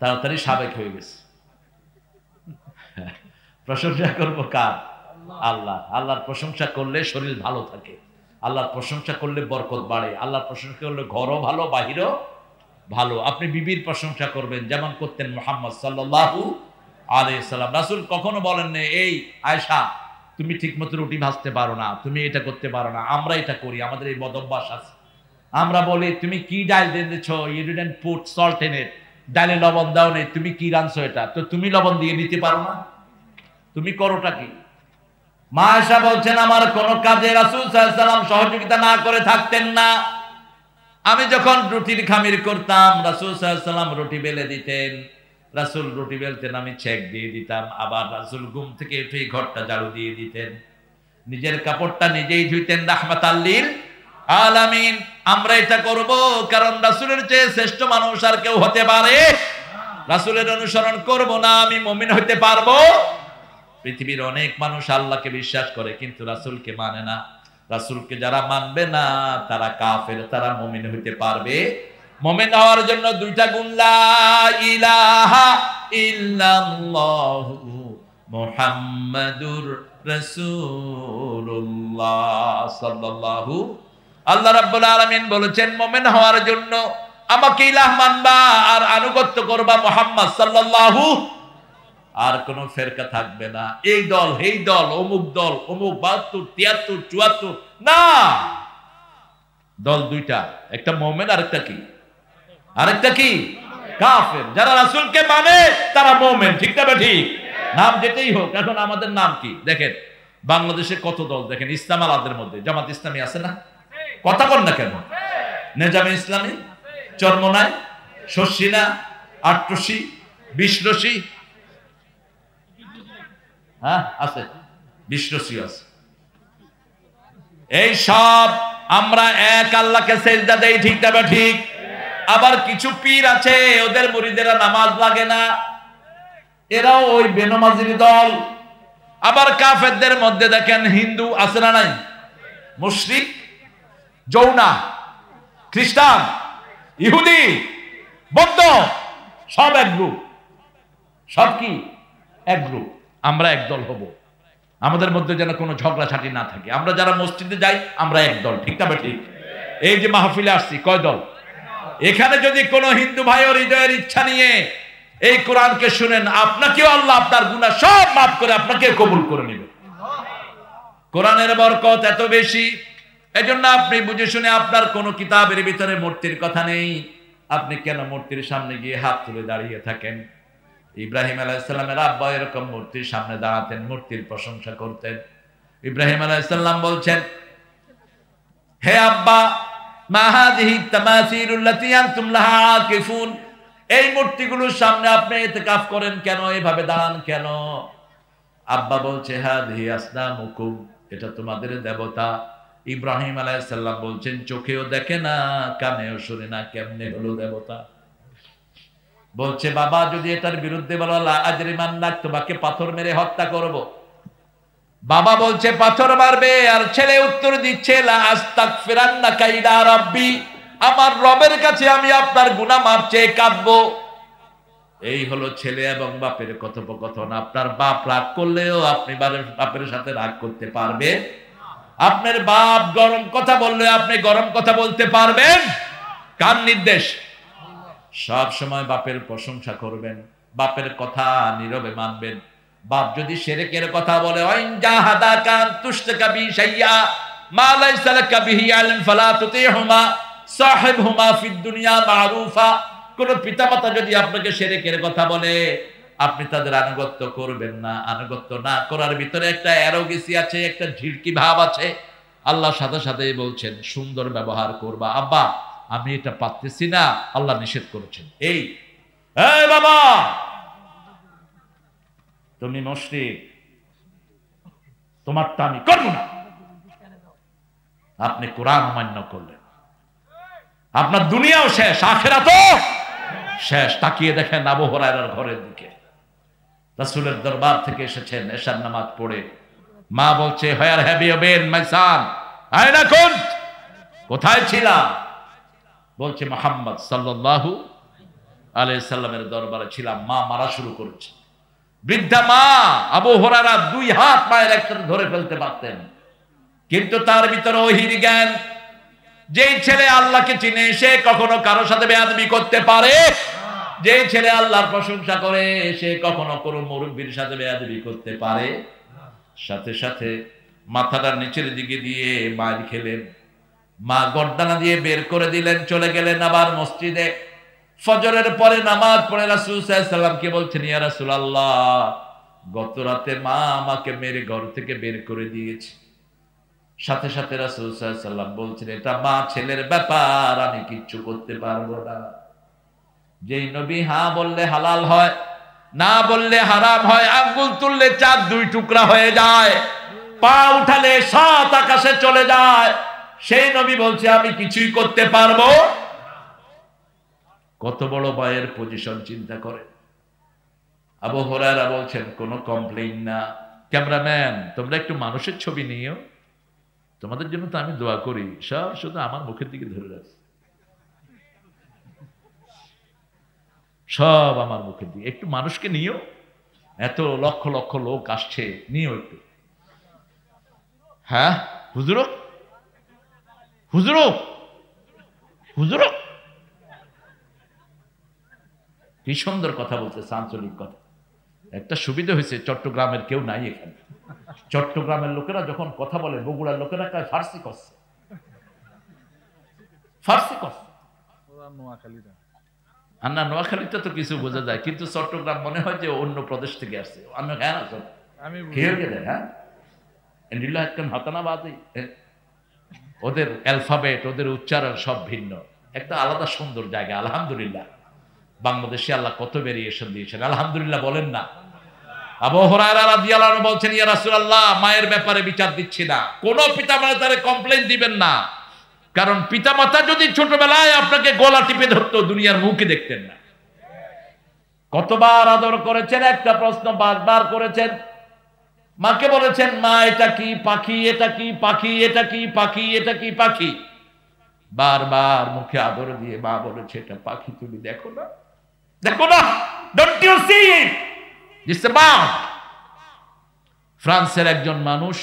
তাড়াতাড়ি সাবেক হয়ে গেছে। প্রশংসা করবো কার? আল্লাহ। আল্লাহর প্রশংসা করলে শরীর ভালো থাকে, আল্লাহর প্রশংসা করলে বরকত বাড়ে, আল্লাহর প্রশংসা করলে ঘরও ভালো, বাহিরও ভালো। আপনি বিবির প্রশংসা করবেন যেমন করতেন মুহাম্মদ সাল্লাল্লাহু আলাইহি সাল্লাম। রাসূল কখনো বলেন না, এই আয়েশা তুমি ঠিকমতো রুটি ভাজতে পারো না, তুমি এটা করতে পারো না। আমরা এটা করি, আমাদের এই বদভ্যাস আছে। আমরা বলি তুমি কি ডাল দিয়েছো, you didn't put salt in it, ডালে লবণ দাও নেই, তুমি কি রাঁধছো এটা, তো তুমি লবণ দিয়ে নিতে পারো না, তুমি করোটা কি? মা আয়েশা বলছেন আমার কোন কাজে রাসূল সাল্লাল্লাহু আলাইহি সাল্লাম সহযোগিতা না করে থাকতেন না। আমি যখন রুটির খামির করতাম, রাসূল সাল্লাল্লাহু আলাইহি সাল্লাম রুটি বেলে দিতেন, রাসূল রুটি বেলতেন, আমি ছেক দিয়ে দিতাম। আবার রাসূল ঘুম থেকে উঠে ঘরটা ঝাড়ু দিয়ে দিতেন, নিজের কাপড়টা নিজেই ধুইতেন, রাহমাতাল লিল আলামিন। আমরা এটা করব কারণ রাসূলের চেয়ে শ্রেষ্ঠ মানুষ আর কেউ হতে পারে? রাসূলের অনুসরণ করব না, আমি মুমিন হতে পারবো? পৃথিবীর অনেক মানুষ আল্লাহকে বিশ্বাস করে কিন্তু রাসূলকে মানে না। রাসূলকে যারা মানবে না তারা কাফের, তারা মুমিন হতে পারবে? মুমিন হওয়ার জন্য দুইটা গুণ, লা ইলাহা ইল্লাল্লাহু মুহাম্মাদুর রাসূলুল্লাহ সাল্লাল্লাহু। আল্লাহ রাব্বুল আলামিন বলেছেন মুমিন হওয়ার জন্য আমাকে ইলাহ মানবা আর আনুগত্য করবা মুহাম্মদ সাল্লাল্লাহু। আর কোন ফেরকা থাকবে না, এই দল এই দল, অমুক দল, অমুক 72 73 74 না, দল দুইটা, একটা মুমিন আরেকটা কি? আরেকটা কি? কাফের। যারা রাসূলকে মানে তারা মুমিন, ঠিক না ঠিক? নাম যেটাই হোক। এখন আমাদের নাম কি দেখেন, বাংলাদেশে কত দল দেখেন, ইসলাম আলাদের মধ্যে জামাত ইসলামী আছে না? কথা বল না কেন? নেজামে ইসলামী, চরমনাই, শর্ষিনা, আটরশি, বিশরশি, হ্যাঁ আছে, বিশ্বসী আছে। এই সব আমরা এক আল্লাহকে সেজদা দেই, ঠিক না ঠিক? আবার কিছু পীর আছে, ওদের মুরিদেরা নামাজ লাগে না, এরাও ওই বেনামাজির দল। আবার কাফেরদের মধ্যে দেখেন হিন্দু আছে না নাই, মুশরিক, জৌনা, খ্রিস্টান, ইহুদি, বৌদ্ধ, সব এক গ্রুপ। সব কি এক গ্রুপ। আমরা একদল হব, আমাদের মধ্যে যেন কোনো ঝগড়াঝাটি না থাকে। আমরা যারা মসজিদে যাই আমরা এক দল, ঠিক না ঠিক? এই যে মাহফিলে আসছি কয় দল? এখানে যদি কোনো হিন্দু ভাইয়ের হৃদয়ের ইচ্ছা নিয়ে এই কোরআনকে শুনেন, আপনাকেও আল্লাহ আপনার গুনাহ সব মাফ করে আপনাকে কবুল করে নেবে। কোরআনের বরকত এত বেশি, এজন্য আপনি বুঝে শুনে, আপনার কোনো কিতাবের ভিতরে মূর্তির কথা নেই, আপনি কেন মূর্তির সামনে গিয়ে হাত তুলে দাঁড়িয়ে থাকেন? ইব্রাহিম আলাইহিস সালামের আব্বা এরকম মূর্তির সামনে দাঁড়াতেন, মূর্তির প্রশংসা করতেন। ইব্রাহিম আলাইহিস সালাম বলছেন, হে আব্বা, মা হাযিহি তামাসিলুল্লাতী আনতুম লাহা আকিফুন, এই মূর্তিগুলোর সামনে আপনি ইতিকাফ করেন কেন, এভাবে দাঁড়ান কেন? আব্বা বলছে, হাযিহি আসনামুকুম, এটা তোমাদের দেবতা। ইব্রাহিম আলাইহিস সালাম বলছেন, চোখেও দেখে না, কানেও শুনে না, কেমনে হলো দেবতা? বলছে, বাবা যদি এটার বিরুদ্ধে বলো, লা আজরিমান্নাক, তোমাকে পাথর মেরে হত্যা করব। বাবা বলছে পাথর মারবে, আর ছেলে উত্তর দিচ্ছে, লা আস্তাগফিরান্নাকা ইলা রাব্বি, আমার রবের কাছে আমি আপনার গুনাহ মাফ চেয়ে কাঁদবো। এই হলো ছেলে এবং বাপের কথোপকথন। আপনার বাপ রাগ করলেও আপনি বাপের সাথে রাগ করতে পারবেন। আপনার বাপ গরম কথা বললে আপনি গরম কথা বলতে পারবেন। কার নির্দেশ? সব সময় বাপের প্রশংসা করবেন, বাপের কথা নীরবে মানবেন। বাপ যদি শিরকের কথা বলে, ওয়াইন জাহাদাকা তুশরিকা বি শাইয়া মা লাইসা লাকা বিহি ইলম ফালা তুতিহুমা সাহিবহুমা ফিদ দুনিয়া মারুফা। কোন পিতামাতা যদি আপনাকে শিরকের কথা বলে, আপনি তাদের আনুগত্য করবেন না। আনুগত্য না করার ভিতরে একটা অ্যারোগেন্সি আছে, একটা ঝিড়কি ভাব আছে। আল্লাহ সাথে সাথেই বলছেন সুন্দর ব্যবহার করবা। আব্বা আমি এটা পারতেছি না, আল্লাহ নিষেধ করেছেন। এই বাবা তুমি মুশরিক, তোমারটা আমি করব না। আপনি কোরআন অমান্য করলেন, আপনার দুনিয়াও শেষ, আখিরাতও শেষ। তাকিয়ে দেখেন আবু হুরায়রার ঘরের দিকে, রাসূলের দরবার থেকে এসেছেন এশার নামাজ পড়ে। মা বলছে, হোয়ার হ্যাভ ইউ বিন মাই সন, আইনা কুনত, কোথায় ছিলা? বলছে মুহাম্মদ সাল্লাল্লাহু আলাইহি সাল্লামের দরবারে ছিলাম। মা মারা শুরু করেছে। বৃদ্ধা মা আবু হুরায়রা দুই হাত মায়ের একসাথে ধরে ফেলতে পারতেন, কিন্তু তার ভিতরে ওহীর জ্ঞান। যেই ছেলে আল্লাহকে চিনে সে কখনো কারোর সাথে বেয়াদবি করতে পারে? যে ছেলে আল্লাহর প্রশংসা করে সে কখনো কোনো মুরব্বির সাথে বেয়াদবি করতে পারে? সাথে সাথে মাথাটা নিচের দিকে দিয়ে মার খেলেন। মা গর্দানা দিয়ে বের করে দিলেন, চলে গেলেন আবার মসজিদে। ফজরের পরে নামাজ পড়ে রাসূল সাল্লাল্লাহু আলাইহি সাল্লামকে বলছেন, ইয়া রাসূলুল্লাহ, গত রাতে মা আমাকে মেরে ঘর থেকে বের করে দিয়েছে। সাথে সাথে রাসূল সাল্লাল্লাহু আলাইহি সাল্লাম বলছেন, এটা মা ছেলের ব্যাপার, আমি কিচ্ছু করতে পারবো না। যেই নবী হ্যাঁ বললে হালাল হয়, না বললে হারাম হয়। আঙ্গুল তুললে চাঁদ দুই টুকরা হয়ে যায়, পা উঠালে সাত আকাশে চলে যায়, সেই নবী বলছে আমি কিছুই করতে পারবো। কত বড় ভয়ের পজিশন চিন্তা করে। আবু হুরায়রা বলছেন কোনো কমপ্লেইন না। ক্যামেরাম্যান তোমরা একটু মানুষের ছবি নিও, তোমাদের জন্য তো আমি দোয়া করি। সব শুধু আমার মুখের দিকে ধরে রাখছে, সব আমার মুখের দিকে। একটু মানুষকে নিও, এত লক্ষ লক্ষ লোক আসছে, নিও একটু। হ্যাঁ হুজুর, হুজুর, হুজুর, কি সুন্দর কথা বলতেছে, আঞ্চলিক কথা। একটা সুবিধা হয়েছে, চট্টগ্রামের কেউ নাই এখানে। চট্টগ্রামের লোকেরা যখন কথা বলে, বগুড়ার লোকেরা কয় ফার্সি করছে, ফার্সি করছে। আর না, নোয়াখালীতে তো কিছু বোঝা যায়, কিন্তু চট্টগ্রাম মনে হয় যে অন্য প্রদেশ থেকে আসছে। ওদের অ্যালফাবেট, ওদের উচ্চারণ সব ভিন্ন, একটা আলাদা সুন্দর জায়গা। আলহামদুলিল্লাহ, বাংলাদেশে আল্লাহ কত ভেরিয়েশন দিয়েছেন, আলহামদুলিল্লাহ বলেন না। আবু হুরায়রা রাদিয়াল্লাহু আনহু বলছেন, ইয়া রাসূলুল্লাহ, মায়ের ব্যাপারে বিচার দিচ্ছি না, কোন পিতামাতার কমপ্লেইন দিবেন না। কারণ পিতামাতা যদি ছোটবেলায় আপনাকে গলা টিপে ধরতো, দুনিয়ার মুখে দেখতেন না। কতবার আদর করেছেন, একটা প্রশ্ন বারবার করেছেন। মাকে বলেছেন, মা এটা কি পাখি, এটা কি পাখি, এটা কি পাখি, এটা কি পাখি। বারবার মুখে আদর দিয়ে মা বলেছে, এটা পাখি, তুমি দেখো না, দেখো না, don't you see it, this a bird. ফ্রান্সের একজন মানুষ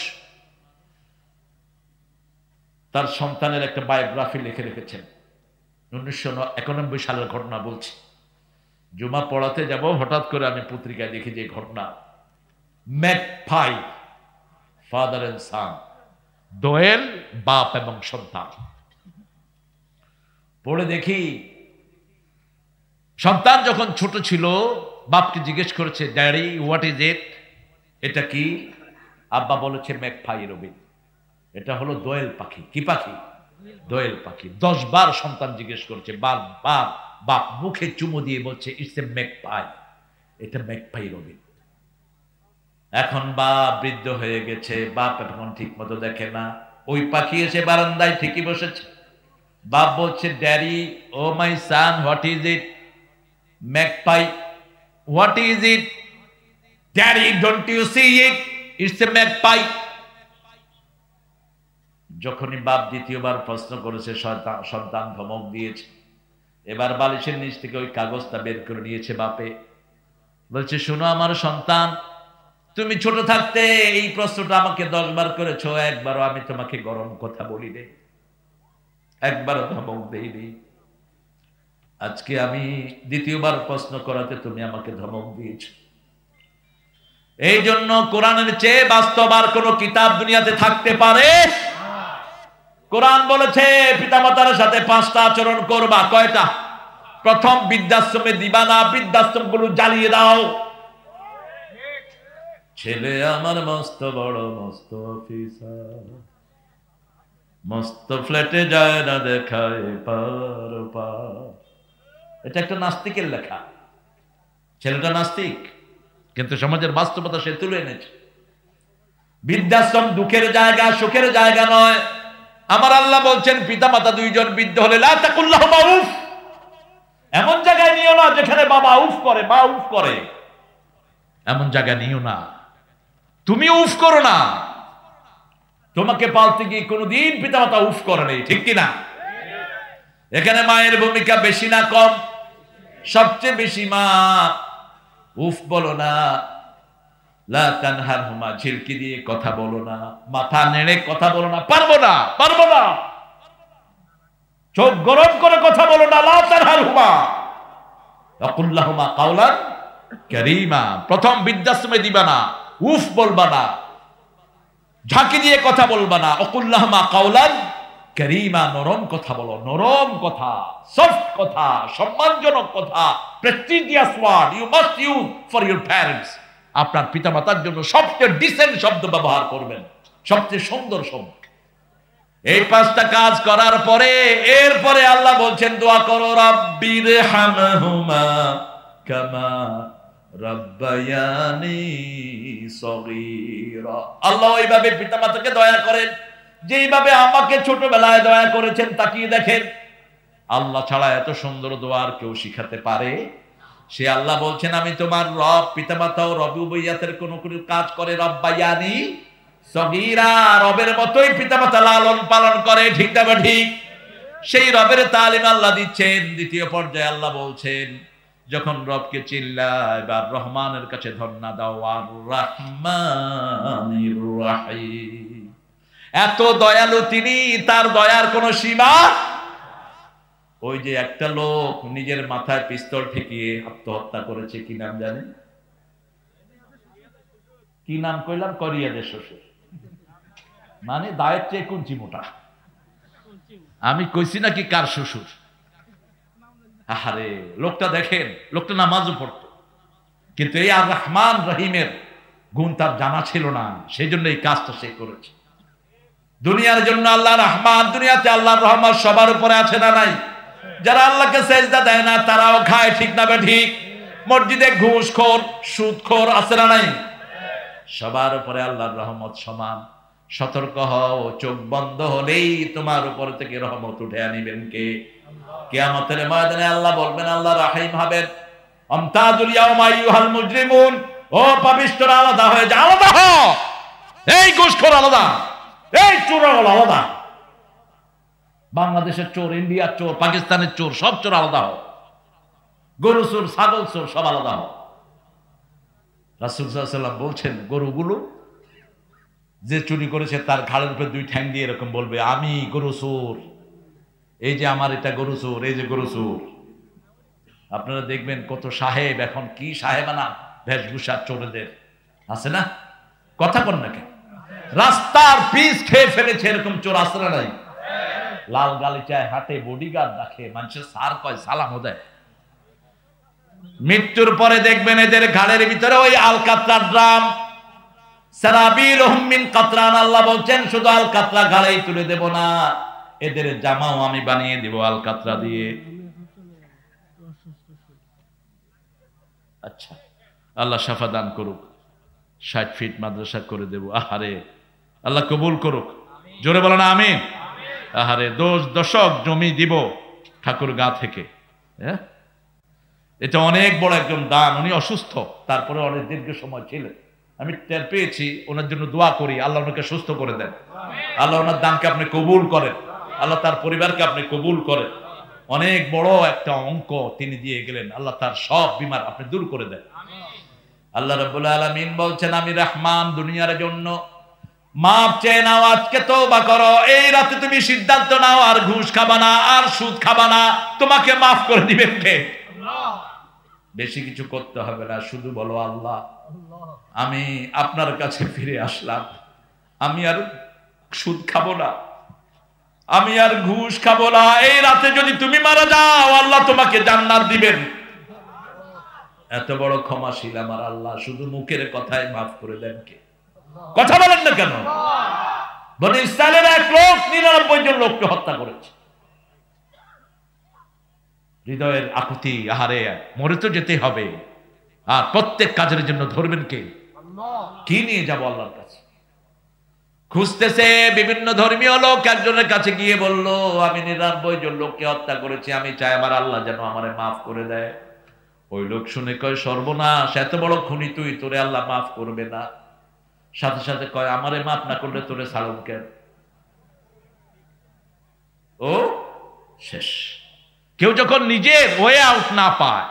তার সন্তানের একটা বায়োগ্রাফি লিখে রেখেছেন। 1991 সালের ঘটনা বলছি। জুমা পড়াতে যাব, হঠাৎ করে আমি পত্রিকায় দেখি যে ঘটনা, ম্যাকপাই, ফাদার এন্ড সান, দোয়েল, বাপ এবং সন্তান। পড়ে দেখি সন্তান যখন ছোট ছিল বাপকে জিজ্ঞেস করেছে, ড্যাডি হোয়াট ইজ ইট, এটা কি? আব্বা বলেছে ম্যাকপাই রবিন, এটা হলো দোয়েল পাখি। কি পাখি? দোয়েল পাখি। 10 বার সন্তান জিজ্ঞেস করছে, বারবার বাপ মুখে চুমু দিয়ে বলছে ইটস এ ম্যাকপাই, এটা ম্যাকপাই রবিন। এখন বাপ বৃদ্ধ হয়ে গেছে, বাপ এখন ঠিক মতো দেখে না। ওই পাখি এসে বারান্দায় ঠিকই বসেছে। বাপ বলছে, daddy oh my son, what is it? Magpie. What is it? Daddy don't you see it, it's a magpie. যখনই বাপ দ্বিতীয়বার প্রশ্ন করেছে, সন্তান ধমক দিয়েছে। এবার বালিশের নিচ থেকে ওই কাগজটা বের করে নিয়েছে বাপে। বলছে, শোনো আমার সন্তান, তুমি ছোট থাকতে এই প্রশ্নটা আমাকে 10 বার করেছো, একবারও আমি তোমাকে গরম কথা বলি নি, একবারও ধমক দেইনি। আজকে আমি দ্বিতীয়বার প্রশ্ন করাতে তুমি আমাকে ধমক দিয়েছ। এই জন্য কোরআনের চেয়ে বাস্তব আর কোন কিতাব দুনিয়াতে থাকতে পারে? কোরআন বলেছে পিতামাতার সাথে 5টা আচরণ করবা। কয়টা? প্রথম, বৃদ্ধাশ্রমে দিবা না, বৃদ্ধাশ্রম গুলো জ্বালিয়ে দাও। ছেলে আমার মস্ত বড় মস্ত অফিসার, মস্ত ফ্ল্যাটে যায় না দেখায় পার পার। এটা একটা নাস্তিকের লেখা। ছেলেটা নাস্তিক, কিন্তু সমাজের বাস্তবতা সে তুলে এনেছে। বৃদ্ধাশ্রম দুঃখের জায়গা, সুখের জায়গা নয়। আমার আল্লাহ বলছেন, পিতামাতা 2 জন বৃদ্ধ হলে লা তাকুল্লাহুমা উফ, এমন জায়গায় নিও না যেখানে বাবা উফ করে, মা উফ করে, এমন জায়গা নিও না। তুমি উফ করো না। তোমাকে পালতে গিয়ে কোনোদিন পিতামাতা উফ করে নেই, ঠিক কিনা? এখানে মায়ের ভূমিকা বেশি না কম? সবচেয়ে বেশি মা। উফ বলো না, লা তানহারহুমা, ঝিলকি দিয়ে কথা বলো না, মাথা নেড়ে কথা বলো না, পারবো না, পারবো না, চোখ গরম করে কথা বলো না, লা তানহারহুমা ওয়াকুল্লাহুমা কাওলান কারীমা। প্রথম, বৃদ্ধাশ্রমে দিবা না, উফ বলবা না, ঝাঁকি দিয়ে কথা বলবা না, ওয়াকুল্লাহুমা কাওলান কারীমা, নরম কথা বলো, নরম কথা, সফট কথা, সম্মানজনক কথা, prestigious word you must use for your parents. আপনার পিতামাতার জন্য সবচেয়ে ডিসেন্ট শব্দ ব্যবহার করবেন, সবচেয়ে সুন্দর শব্দ। এই 5টা কাজ করার পরে এরপরে আল্লাহ বলছেন, দোয়া করো, রাব্বির হামহুমা কামা রাব্বায়ানি সগীরা। আল্লাহ এইভাবে পিতামাতাকে দয়া করেন যেইভাবে আমাকে ছোটবেলায় দয়া করেছেন। তাকিয়ে দেখেন, আল্লাহ ছাড়া এত সুন্দর দোয়া আর কেউ শিখাতে পারে? সে আল্লাহ বলছেন, আমি তোমার রব। পিতামাতাও রবুবিয়াতের কোন কোন কাজ করে, রব্বায়ানি সগীরা, রবের মতোই পিতামাতা লালন পালন করে, ঠিক না ঠিক? সেই রবের তালিম আল্লাহ দিচ্ছেন। দ্বিতীয় পর্যায়ে আল্লাহ বলছেন, যখন রবকে চিল্লা, এবার রহমানের কাছে ধন্না দাও, আর রাহমানির রাহিম, এত দয়ালু তিনি, তার দয়ার কোন সীমা। ওই যে একটা লোক নিজের মাথায় পিস্তল ঠেকিয়ে আত্মহত্যা করেছে, কি নাম জানেন? কি নাম কইলাম? করিয়াদের শ্বশুর, মানে দায়ের চেয়ে কুঞ্চি মোটা। আমি কইছি নাকি কার শ্বশুর? আহারে, লোকটা দেখেন, লোকটা নামাজও পড়তো, কিন্তু এই আর রহমান রহিমের গুণ তার জানা ছিল না, সেই জন্য এই কাজটা সে করেছে। দুনিয়ার জন্য আল্লাহ রহমান, দুনিয়াতে আল্লাহর রহমান সবার উপরে আছে না নাই? যারা আল্লাহকে সেজদা দেয় না তারাও খায়, ঠিক না ঠিক? মসজিদে ঘুষখোর, সুদখোর আছে না নাই? সবার উপরে আল্লাহর রহমত সমান। সতর্ক হও, চোখ বন্ধ হলেই তোমার উপর থেকে রহমত উঠে আনিবেন কে? কিয়ামতের ময়দানে আল্লাহ বলবেন, আল্লাহ রাহিম হবেন। আমতাজুল ইয়াউমা আইয়ুহাল মুজরিমুন, ও পাপিষ্ঠরা আলাদা হয়ে যাও, আলাদা হও। এই ঘুষখোর আলাদা, এই চোর আলাদা। বাংলাদেশের চোর, ইন্ডিয়ার চোর, পাকিস্তানের চোর, সব চোর আলাদা হও। গরু চোর, ছাগল চোর, সব আলাদা হও। রাসূল সাল্লাল্লাহু আলাইহি ওয়াসাল্লাম বলছেন, গরুগুলো যে চুরি করেছে তার ঘাড়ের উপরে 2 ঠ্যাং দিয়ে এরকম বলবে, আমি গরু চোর, এই যে আমার এটা গরু চোর, এই যে গরু চোর। আপনারা দেখবেন কত সাহেব, এখন কি সাহেবানা বেশভূষা চোরদের আছে না? কথা বল না কেন? রাস্তার পিস খেয়ে ফেলেছে এরকম চোর আছে না নাই? লাল গালিচায় হাটে বডিগার্ড রাখে, মানুষের সার কয়, সালামও দেয়। মৃত্যুর পরে দেখবেন এদের ঘাড়ের ভিতরে ওই আলকাতরার ড্রাম, সারাবিলহুম মিন কাতরান। আল্লাহ বলছেন, শুধু আলকাতরা ঘাড়েই তুলে দেব না, এদের জামাও আমি বানিয়ে দেব আলকাতরা দিয়ে। আচ্ছা, আল্লাহ শাফা দান করুক, 60 ফিট মাদ্রাসা করে দেব। আহারে, আল্লাহ কবুল করুক, জোরে বলেন আমিন। আহারে, 10 দশক জমি দিব ঠাকুরগাঁ থেকে। হ্যাঁ, এটা অনেক বড় একজন দান। উনি অসুস্থ, তারপরে অনেক দীর্ঘ সময় ছিলেন। আমি টের পেয়েছি, ওনার জন্য দোয়া করি, আল্লাহ ওনাকে সুস্থ করে দেন, আল্লাহ ওনার দানকে আপনি কবুল করেন, আল্লাহ তার পরিবারকে আপনি কবুল করেন। অনেক বড় একটা অঙ্ক তিনি দিয়ে গেলেন। আল্লাহ তার সব বিমার আপনি দূর করে দেন। আল্লাহ রাব্বুল আলামিন বলছেন, আমি রহমান, দুনিয়ার জন্য মাপ চেয়ে নাও, আজকে তওবা করো, এই রাতে তুমি সিদ্ধান্ত নাও আর ঘুষ খাবা না, আর সুদ খাবা না, তোমাকে মাফ করে দিবেন কে? বেশি কিছু করতে হবে না, শুধু বলো আল্লাহ আমি আপনার কাছে ফিরে আসলাম, আমি আর সুদ খাবো না, আমি আর ঘুষ খাবো না। এই রাতে যদি তুমি মারা যাও আল্লাহ তোমাকে জান্নাত দিবেন। এত বড় ক্ষমাশীল আমার আল্লাহ, শুধু মুখের কথায় মাফ করে দেন কে? কথা বলেন না কেন? বনি ইসরায়েলের এক লোক 99 জন লোককে হত্যা করেছে। হৃদয়ের আকুতি, আহারে মরে তো যেতে হবে, আর প্রত্যেক কাজের জন্য ধরবেন কে? কি নিয়ে যাব আল্লাহর কাছে? খুঁজতেছে বিভিন্ন ধর্মীয় লোক, একজনের কাছে গিয়ে বলল, আমি 99 জন লোককে হত্যা করেছি, আমি চাই আমার আল্লাহ যেন আমারে মাফ করে দেয়। ওই লোক শুনে কয়, সর্বনাশ, এত বড় খুনি তুই, তোরে আল্লাহ মাফ করবে না। সাথে সাথে কয়, আমারে মাফ না করলে তোরে ছাড়ুন কেন? ও শেষ। কেউ যখন নিজে ওয়ে আউট না পায়,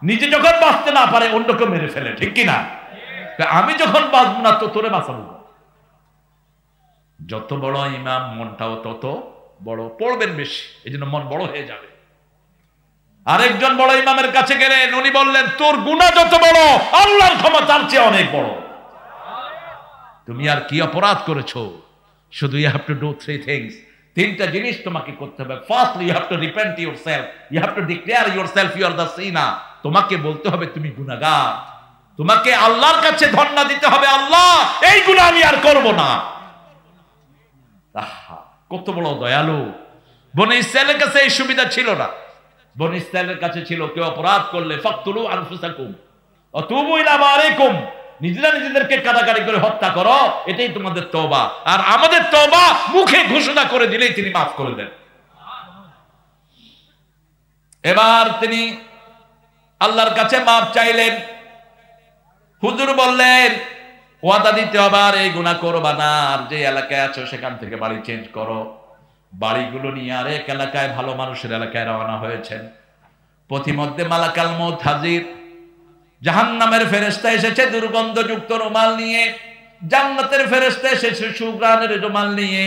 নিজে যখন বাঁচতে না পারে, অন্যকে মেরে ফেলে, ঠিক কিনা? আমি যখন বাঁচব না তো তোরে বাঁচাবো। যত বড় ইমাম মনটাও তত বড়, পড়বেন বেশি, এই জন্য মন বড় হয়ে যাবে। আরেকজন বড় ইমামের কাছে গেলেন, উনি বললেন, তোর গুনাহ যত বড় আল্লাহর ক্ষমা তার চেয়ে অনেক বড়। তুমি আর কি অপরাধ করেছো? শুধু you have to do 3 things, তিনটা জিনিস তোমাকে করতে হবে। Firstly you have to repent yourself, you have to declare yourself you are the sinner. তোমাকে বলতে হবে তুমি গুনাহগার, তোমাকে আল্লাহর কাছে ধন্না দিতে হবে, আল্লাহ এই গুনাহ আমি আর করব না। আহা, কত বড় দয়ালু! বনি ইসরায়েলের কাছে এই সুবিধা ছিল না। বনি ইসরায়েলের কাছে ছিল, কেউ অপরাধ করলে ফাকতুলু আনফুসাকুম ওয়া তুবু ইলা বারিকুম, নিজেরা নিজেদেরকে কাটাকাটি করে হত্যা করো, এটাই তোমাদের তওবা। আর আমাদের তওবা মুখে ঘোষণা করে দিলেই তিনি মাফ করে দেন। এবার তিনি আল্লাহর কাছে মাফ চাইলেন। হুজুর বললেন, ওয়াদা দিতে হবে আর এই গুনাহ করবা না, আর যে এলাকায় আছো সেখান থেকে বাড়ি চেঞ্জ করো। বাড়িগুলো নিয়ে আরেক এলাকায়, ভালো মানুষের এলাকায় রওনা হয়েছেন। পথিমধ্যে মালাকাল মউত হাজির, জাহান্নামের ফেরেশতা এসেছে দুর্গন্ধযুক্ত রুমাল নিয়ে, জান্নাতের ফেরেশতা এসেছে সুঘ্রাণের রুমাল নিয়ে।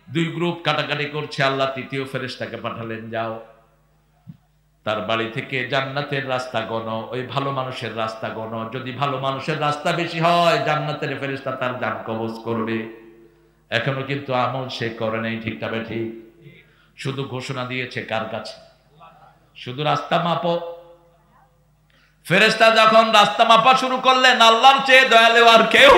দুই গ্রুপ কাটাকাটি করছে। আল্লাহ তৃতীয় ফেরেশতাকে পাঠালেন, যাও তার বাড়ি থেকে জান্নাতের রাস্তা গণ, ওই ভালো মানুষের রাস্তা গণ। যদি ভালো মানুষের রাস্তা বেশি হয়, জান্নাতের ফেরেশতা তার জান কবজ করবে। এখনো কিন্তু আমল সে করে নাই, ঠিক তবে ঠিক, শুধু ঘোষণা দিয়েছে কার কাছে? শুধু রাস্তা মাপো। ফেরেশতা যখন রাস্তা মাপা শুরু করলেন, আল্লাহর চেয়ে দয়ালু আর কেউ?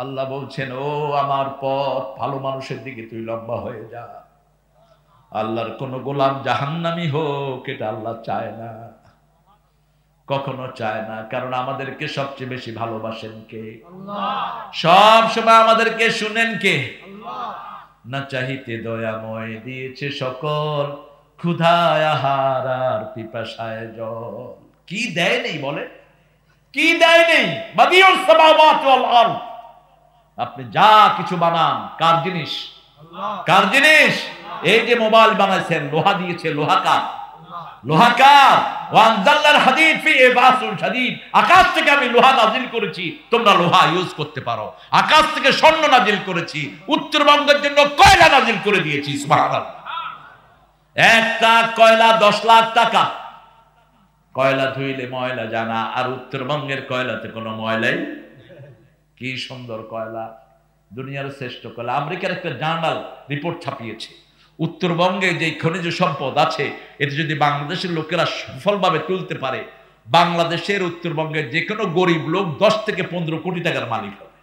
আল্লাহ বলছেন, ও আমার পথ, ভালো মানুষের দিকে তুই লম্বা হয়ে যা। আল্লাহর কোন গোলাম জাহান্নামী হোক, এটা আল্লাহ চায় না, কখনো চায় না। কারণ আমাদেরকে সবচেয়ে বেশি ভালোবাসেন কে? সব সময় আমাদেরকে শুনেন কে? না চাহিতে দয়াময় দিয়েছে সকল, ক্ষুধায় আহার আর পিপাসায় জল। কি দেয় নেই বলে? কি দেয় নেই? বাদিউস সামাওয়াতি ওয়াল আরদ। আপনি যা কিছু বানান, কার জিনিস? কার জিনিস? এই যে মোবাইল বানাইছেন, লোহা দিয়েছে, লোহাকার, লোহাকার। ওয়ানজাল্লাল হাদিদ ফি বাসুন শাদীদ, আকাশ থেকে আমি লোহা নাজিল করেছি, তোমরা লোহা ইউজ করতে পারো। আকাশ থেকে স্বর্ণ নাজিল করেছি, উত্তরবঙ্গের জন্য কয়লা নাজিল করে দিয়েছি। সুবহানাল্লাহ। একটা কয়লা 10 লাখ টাকা। কয়লা ধুইলে ময়লা জানা, আর উত্তরবঙ্গের কয়লাতে কোনো ময়লাই। কি সুন্দর কয়লা, দুনিয়ার শ্রেষ্ঠ কয়লা। আমেরিকার একটা জার্নাল রিপোর্ট ছাপিয়েছে, উত্তরবঙ্গে যে খনিজ সম্পদ আছে, এটা যদি বাংলাদেশের লোকেরা সফলভাবে তুলতে পারে, বাংলাদেশের উত্তরবঙ্গের যে কোনো গরিব লোক 10 থেকে 15 কোটি টাকার মালিক হবে।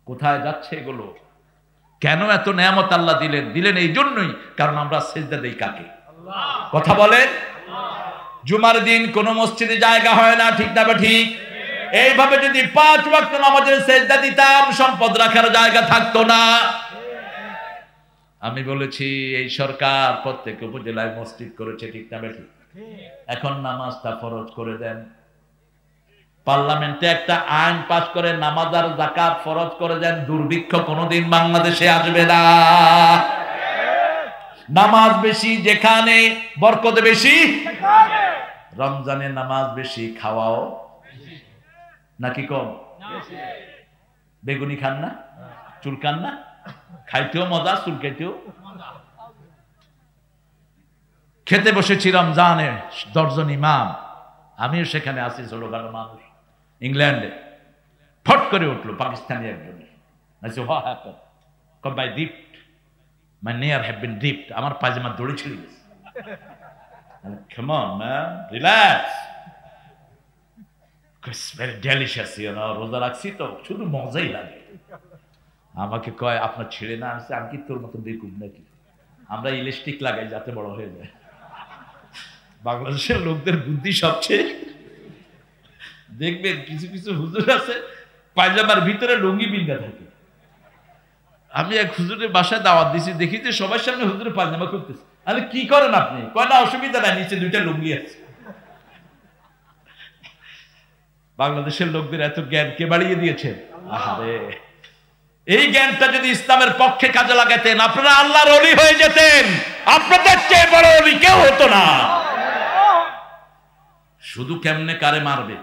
কোথায় যাচ্ছে এগুলো? কেন এত নেয়ামত আল্লাহ দিলেন? দিলেন এই জন্যই, কারণ আমরা সিজদা দেই কাকে? কথা বলেন। জুমার দিন কোন মসজিদে জায়গা হয় না, ঠিক না ঠিক? এইভাবে যদি 5 ওয়াক্ত নামাজের সিজদা দিতাম, সম্পদ রাখার জায়গা থাকতো না। আমি বলেছি, এই সরকার প্রত্যেক উপজেলায় মসজিদ করেছে, ঠিক না ঠিক? এখন নামাজটা ফরজ করে দেন। পার্লামেন্টে একটা আইন পাস করে নামাজ আর যাকাত ফরজ করে দেন, দুর্ভিক্ষ কোনোদিন বাংলাদেশে আসবে না। নামাজ বেশি যেখানে, বরকত বেশি। রমজানে নামাজ বেশি, খাওয়াও নাকি কম? বেগুনি খান না, চুলকান না, খাইতেও মজা, চুলকাইতেও। খেতে বসেছি রমজানে, 10 জন ইমাম, আমিও সেখানে আছি, ছোটখাটো মানুষ। ইংল্যান্ডে ফট করে উঠলো পাকিস্তানি একজন, what happened? Come by dipped. My nair have been dipped. আমার পায়জামা দড়ি ছিঁড়ে গেছে। Come on man, relax. It's very delicious, you know. রোজা রাখছি তো শুধু মজাই লাগে। আমাকে কয় আপনার ছিঁড়ে না আসছে, আমি কি তোর মতো বেকুব নাকি? আমরা ইলাস্টিক লাগাই যাতে বড় হয়ে যায়। বাংলাদেশের লোকদের বুদ্ধি সবচেয়ে, দেখবেন কিছু কিছু হুজুর আছে পায়জামার ভিতরে লুঙ্গি বিন্দা থাকে। আমি এক হুজুরের বাসায় দাওয়াত দিছি, দেখি যে সবার সামনে হুজুরের পায়জামা খুলতেছে। আরে কি করেন আপনি? কয় না অসুবিধা নাই, নিচে 2টা লুঙ্গি আছে। বাংলাদেশের লোকদের এত জ্ঞান কে বাড়িয়ে দিয়েছে? আরে এই জ্ঞানটা যদি ইসলামের পক্ষে কাজে লাগাতেন, আপনারা আল্লাহর ওলি হয়ে যেতেন। আপনাদের চেয়ে বড় ওলি কেউ হতো না। শুধু কেমনে কারে মারবে,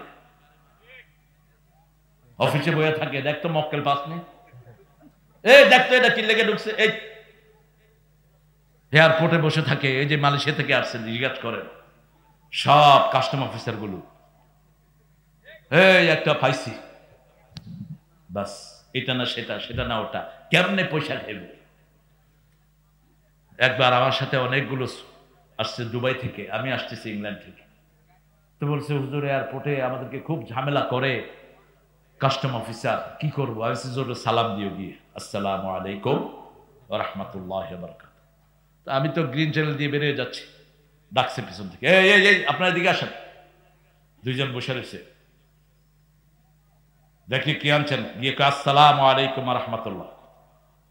অফিসে বইয়া থাকে, দেখতো মক্কেল পাস নেই, এই দেখতো এটা কি লেগে ঢুকছে, এই এয়ারপোর্টে বসে থাকে, এই যে মালয়েশিয়া থেকে আসছে জিজ্ঞাসা করেন সব কাস্টম অফিসার গুলো, এই একটা পাইছি, বাস এটা না সেটা, সেটা না ওটা, কেমনে পয়সা খেলবে। একবার আমার সাথে অনেকগুলো আসছে দুবাই থেকে, আমি আসতেছি ইংল্যান্ড থেকে, তো বলছে হুজুর এয়ারপোর্টে আমাদেরকে খুব ঝামেলা করে কাস্টম অফিসার, কি করবো? আমি জোরে সালাম দিও গিয়ে, আসসালামু আলাইকুম ওয়া রাহমাতুল্লাহি ওয়া বারাকাতুহু। তো আমি তো গ্রিন চ্যানেল দিয়ে বেরিয়ে যাচ্ছি, ডাকছে পিছন থেকে, এই এই এই আপনার এদিকে আসেন। 2 জন বসে রয়েছে, দেখি কি আনছেন, গিয়ে আসসালামু আলাইকুম ওয়া রাহমাতুল্লাহ,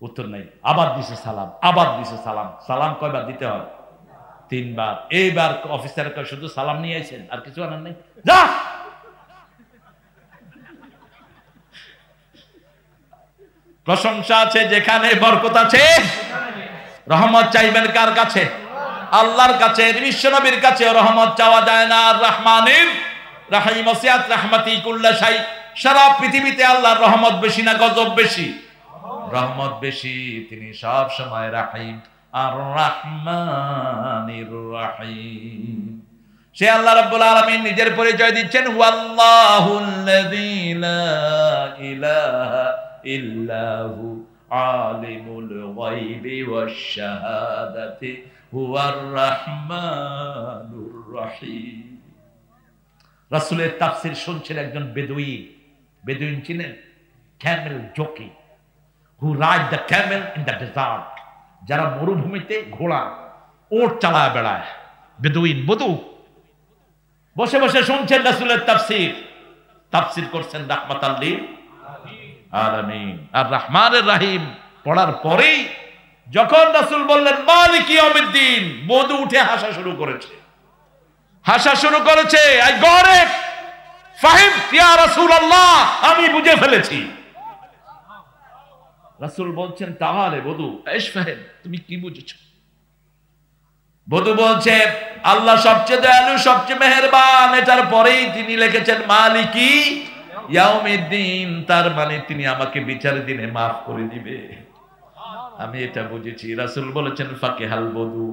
উত্তর নাই। আবার দিছে সালাম, আবার দিছে সালাম। সালাম কয়বার দিতে হয়? 3 বার। এইবার অফিসারের কাছে শুধু সালাম নিয়ে আইছেন, আর কিছু আনার নেই, যা। প্রশংসা আছে যেখানে, বরকত আছে। রহমত চাইবেন কার কাছে? আল্লাহর কাছে। বিশ্ব নবীর কাছে রহমত চাওয়া যায় না। আর রহমানির রাহিম ওয়াসিআত রাহমাতি কুল্লা শাই। সারা পৃথিবীতে আল্লাহর রহমত বেশি না গজব বেশি? রহমত বেশি। তিনি সব সময় রাহিম, আর রহমানির রাহিম। সে আল্লাহ রাব্বুল আলামিন নিজের পরিচয় দিচ্ছেন, ওয়াল্লাহুল্লাযী লা ইলাহা ইল্লাহু আলিমুল গায়বি ওয়াশ শাহাদাতি হুয়ার রাহমানুর রাহিম। রাসূলের তাফসীর শুনছেন একজন বেদুইন। বেদুইন চিনেন? Camel jockey, who ride the camel in the desert. যারা মরুভূমিতে ঘোড়া ওট চালায় বেড়ায়, বেদুইন, বদু। বসে বসে শুনছেন রাসূলের তাফসীর। তাফসীর করছেন রাহমাতাল লিল আলামিন। আর রহমানুর রহিম পড়ার পরেই যখন রাসূল বললেন মালিক ইয়াউমিদ্দিন, বদু উঠে হাসা শুরু করেছে, হাসা শুরু করেছে। আই গট ইট, ফাহিম ইয়া রাসূলুল্লাহ, আমি বুঝে ফেলেছি। রাসূল বলছেন তাহলে বদু এশ ফাহিম, তুমি কি বুঝেছো? বধূ বলছে আল্লাহ সবচেয়ে দয়ালু, সবচেয়ে মেহেরবান। এটার পরেই তিনি লিখেছেন মালিকি ইয়াউমিদ্দিন, তার মানে তিনি আমাকে বিচারের দিনে মাফ করে দিবে। আমি এটা বুঝেছি। রাসূল বলেছেন ফাকিহাল বধূ,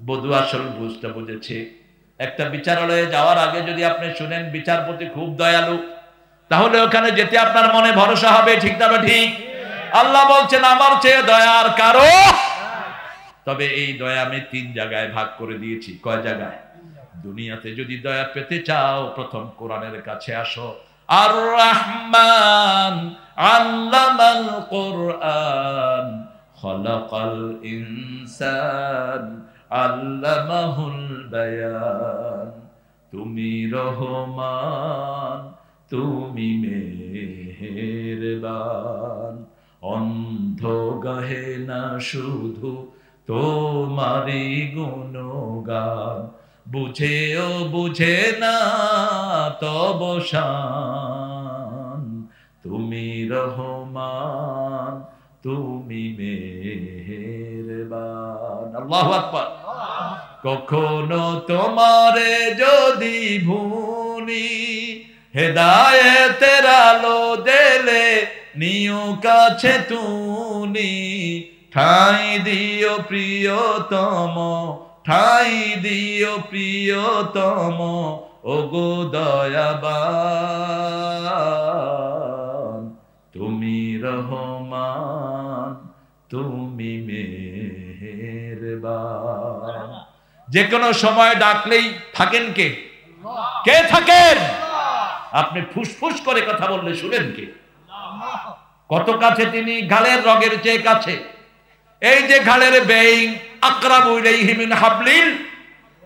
বধূ আসল বুঝটা বুঝেছে। একটা বিচারালয়ে যাওয়ার আগে যদি আপনি শুনেন বিচারপতি খুব দয়ালু, তাহলে ওখানে যেতে আপনার মনে ভরসা হবে, ঠিক না? ঠিক। আল্লাহ বলছেন আমার চেয়ে দয়ার কারো। তবে এই দয়া আমি 3 জায়গায় ভাগ করে দিয়েছি। কয় জায়গায়? দুনিয়াতে যদি দয়া পেতে চাও, প্রথম কোরআনের কাছে আসো। আর রহমান আল্লামাল কোরআন খলাকাল ইনসান আল্লামাহুল বায়ান। তুমি রহমান, তুমি মেহেরবান, অন্ধ গাহে না শুধু তোমারি গুণগান, বুঝেও বুঝে না তব শান। তুমি রহমান, তুমি মেহেরবান। আল্লাহু আকবার। কখনো তোমারে যদি ভুনি, হেদায়েতের আলো দেলে নিও কাছে তুমি, ঠাই দিও প্রিয়তম, ঠাই দিও প্রিয়তম, ওগো দয়াবান, তুমি রহমান, তুমি মেহেরবান। যে কোনো সময় ডাকলেই থাকেন কে? কে থাকেন? আপনি ফুসফুস করে কথা বললে শুনেন কে? কত কাছে তিনি, গালের রগের চেয়ে কাছে। এই যে গালের বেইন, আকরাবু ইলাইহি মিন হাবলিল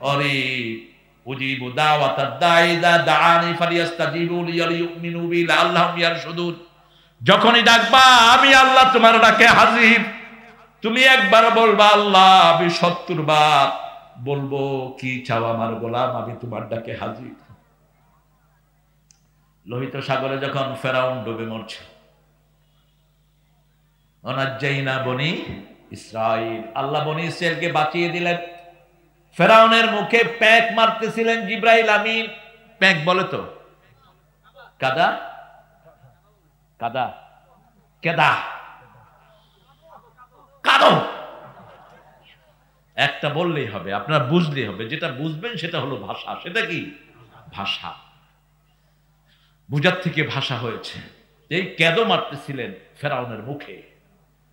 ওয়ারিদ, উজিবু দাওয়াতাদ দাঈ ইযা দাআনি ফালিয়াস্তাজিবু লি লিইউমিনু বি লাআল্লাহুম ইয়ারশুদুন। যখনই ডাকবা আমি আল্লাহ তোমার ডাকে হাজির। তুমি একবার বলবা আল্লাহ, আমি ৭০ বার বলবো কি চাও আমার গোলাম, আমি তোমার ডাকে হাজির। লোহিত সাগরে যখন ফেরাউন ডুবে মরছে, ওয়ানাজ্জাইনা বনি ইসরাইল, আল্লাহ বনি ইসরাইলকে বাঁচিয়ে দিলেন। ফেরাউনের মুখে প্যাক মারতেছিলেন জিব্রাইল আমিন। প্যাক বলে তো কাদা, কাদা, কেদা, কাদো, একটা বললেই হবে, আপনারা বুঝলেই হবে। যেটা বুঝবেন সেটা হলো ভাষা। সেটা কি ভাষা? বুঝার থেকে ভাষা হয়েছে। এই কেদো মারতেছিলেন ফেরাউনের মুখে।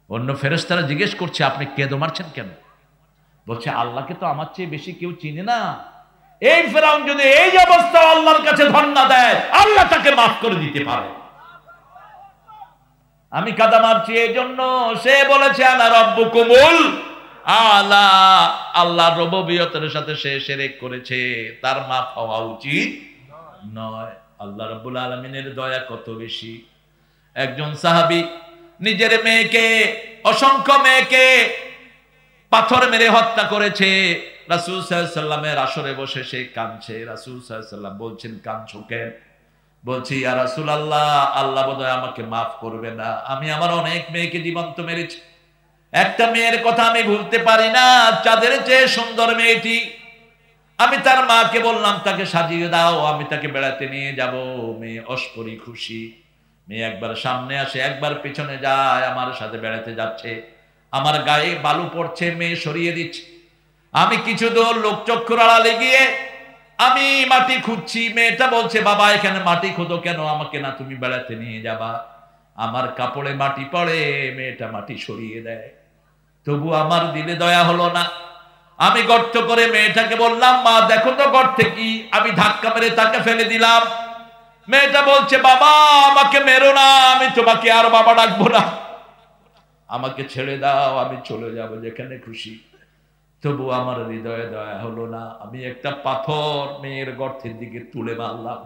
অন্য ফেরেশতারা জিজ্ঞেস করছে আপনি কেদো মারছেন কেন? বলছে আল্লাহকে তো আমার চেয়ে বেশি কেউ চিনে না। এই ফেরাউন যদি এই অবস্থা আল্লাহর কাছে ধর্ণা দেয়, আল্লাহ তাকে মাফ করে দিতে পারে। আমি কাদা মারছি এই জন্য, সে বলেছে আনা রব্বুকুমুল আলা, আল্লাহর রুবুবিয়তের সাথে সে শিরক করেছে, তার মাফ হওয়া উচিত নয়। আল্লাহ রাব্বুল আলামিনের দয়া কত বেশি। একজন সাহাবী নিজের মেয়েকে, অসংখ্য মেয়েকে পাথর মেরে হত্যা করেছে। রাসূল সাল্লাল্লাহু আলাইহি ওয়াসাল্লামের আসরে বসে সে কাঁদছে। রাসূল সাল্লাল্লাহু আলাইহি ওয়াসাল্লাম বলছেন কাঁদছো কেন? বলছি ইয়া রাসূলুল্লাহ, আল্লাহ বোধহয় আমাকে মাফ করবে না। আমি আমার অনেক মেয়েকে জীবন্ত মেরেছি। একটা মেয়ের কথা আমি ভুলতে পারি না, চাঁদের চেয়ে সুন্দর মেয়েটি। আমি তার মাকে বললাম তাকে সাজিয়ে দাও, আমি তাকে বেড়াতে নিয়ে যাব। মেয়ে অস্পরি খুশি। মেয়ে একবার সামনে আসে, একবার পিছনে যায়। আমার সাথে বেড়াতে যাচ্ছে, আমার গায়ে বালু পড়ছে, মেয়ে সরিয়ে দিচ্ছে। আমি কিছু দূর লোকচক্ষুর আড়ালে গিয়ে আমি মাটি খুঁজছি। মেয়েটা বলছে বাবা এখানে মাটি খোঁজো কেন? আমাকে না তুমি বেড়াতে নিয়ে যাবা। আমার কাপড়ে মাটি পড়ে, মেয়েটা মাটি সরিয়ে দেয়। তবু আমার দিলে দয়া হলো না। আমি গর্ত করে মেয়েটাকে বললাম মা দেখো তো গর্তে কি। আমি ধাক্কা মেরে তাকে ফেলে দিলাম। মেয়েটা বলছে বাবা আমাকে মেরো না, আমি তোমাকে আর বাবা ডাকবো না, আমাকে ছেড়ে দাও, আমি চলে যাব যেখানে খুশি। তবু আমার হৃদয়ে দয়া হলো না। আমি একটা পাথর মেয়ের গর্তের দিকে তুলে মারলাম।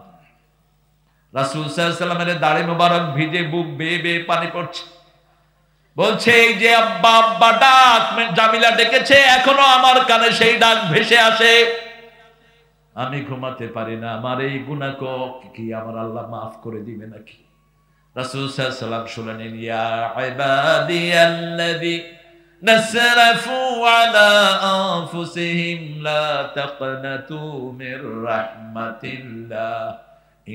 রাসূল সাল্লাল্লাহু আলাইহি ওয়াসাল্লামের দাড়ি মোবারক ভিজে, বুক বেয়ে বেয়ে পানি পড়ছে। বলছে এই যে আব্বা আব্বা ডাক জামিলা ডেকেছে, এখনো আমার কানে সেই ডাক ভেসে আসে। আমি ঘুমাতে পারি না। আমার এই গুনাহ কি আমার আল্লাহ মাফ করে দিবে নাকি? রাসূল সাল্লাল্লাহু আলাইহি ওয়াসাল্লাম শুনালেন ইয়া ইবাদিয়াল্লাযী নাসরাফু আলা আনফুসিহিম লা তাকনাতু মির রাহমাতিল্লাহ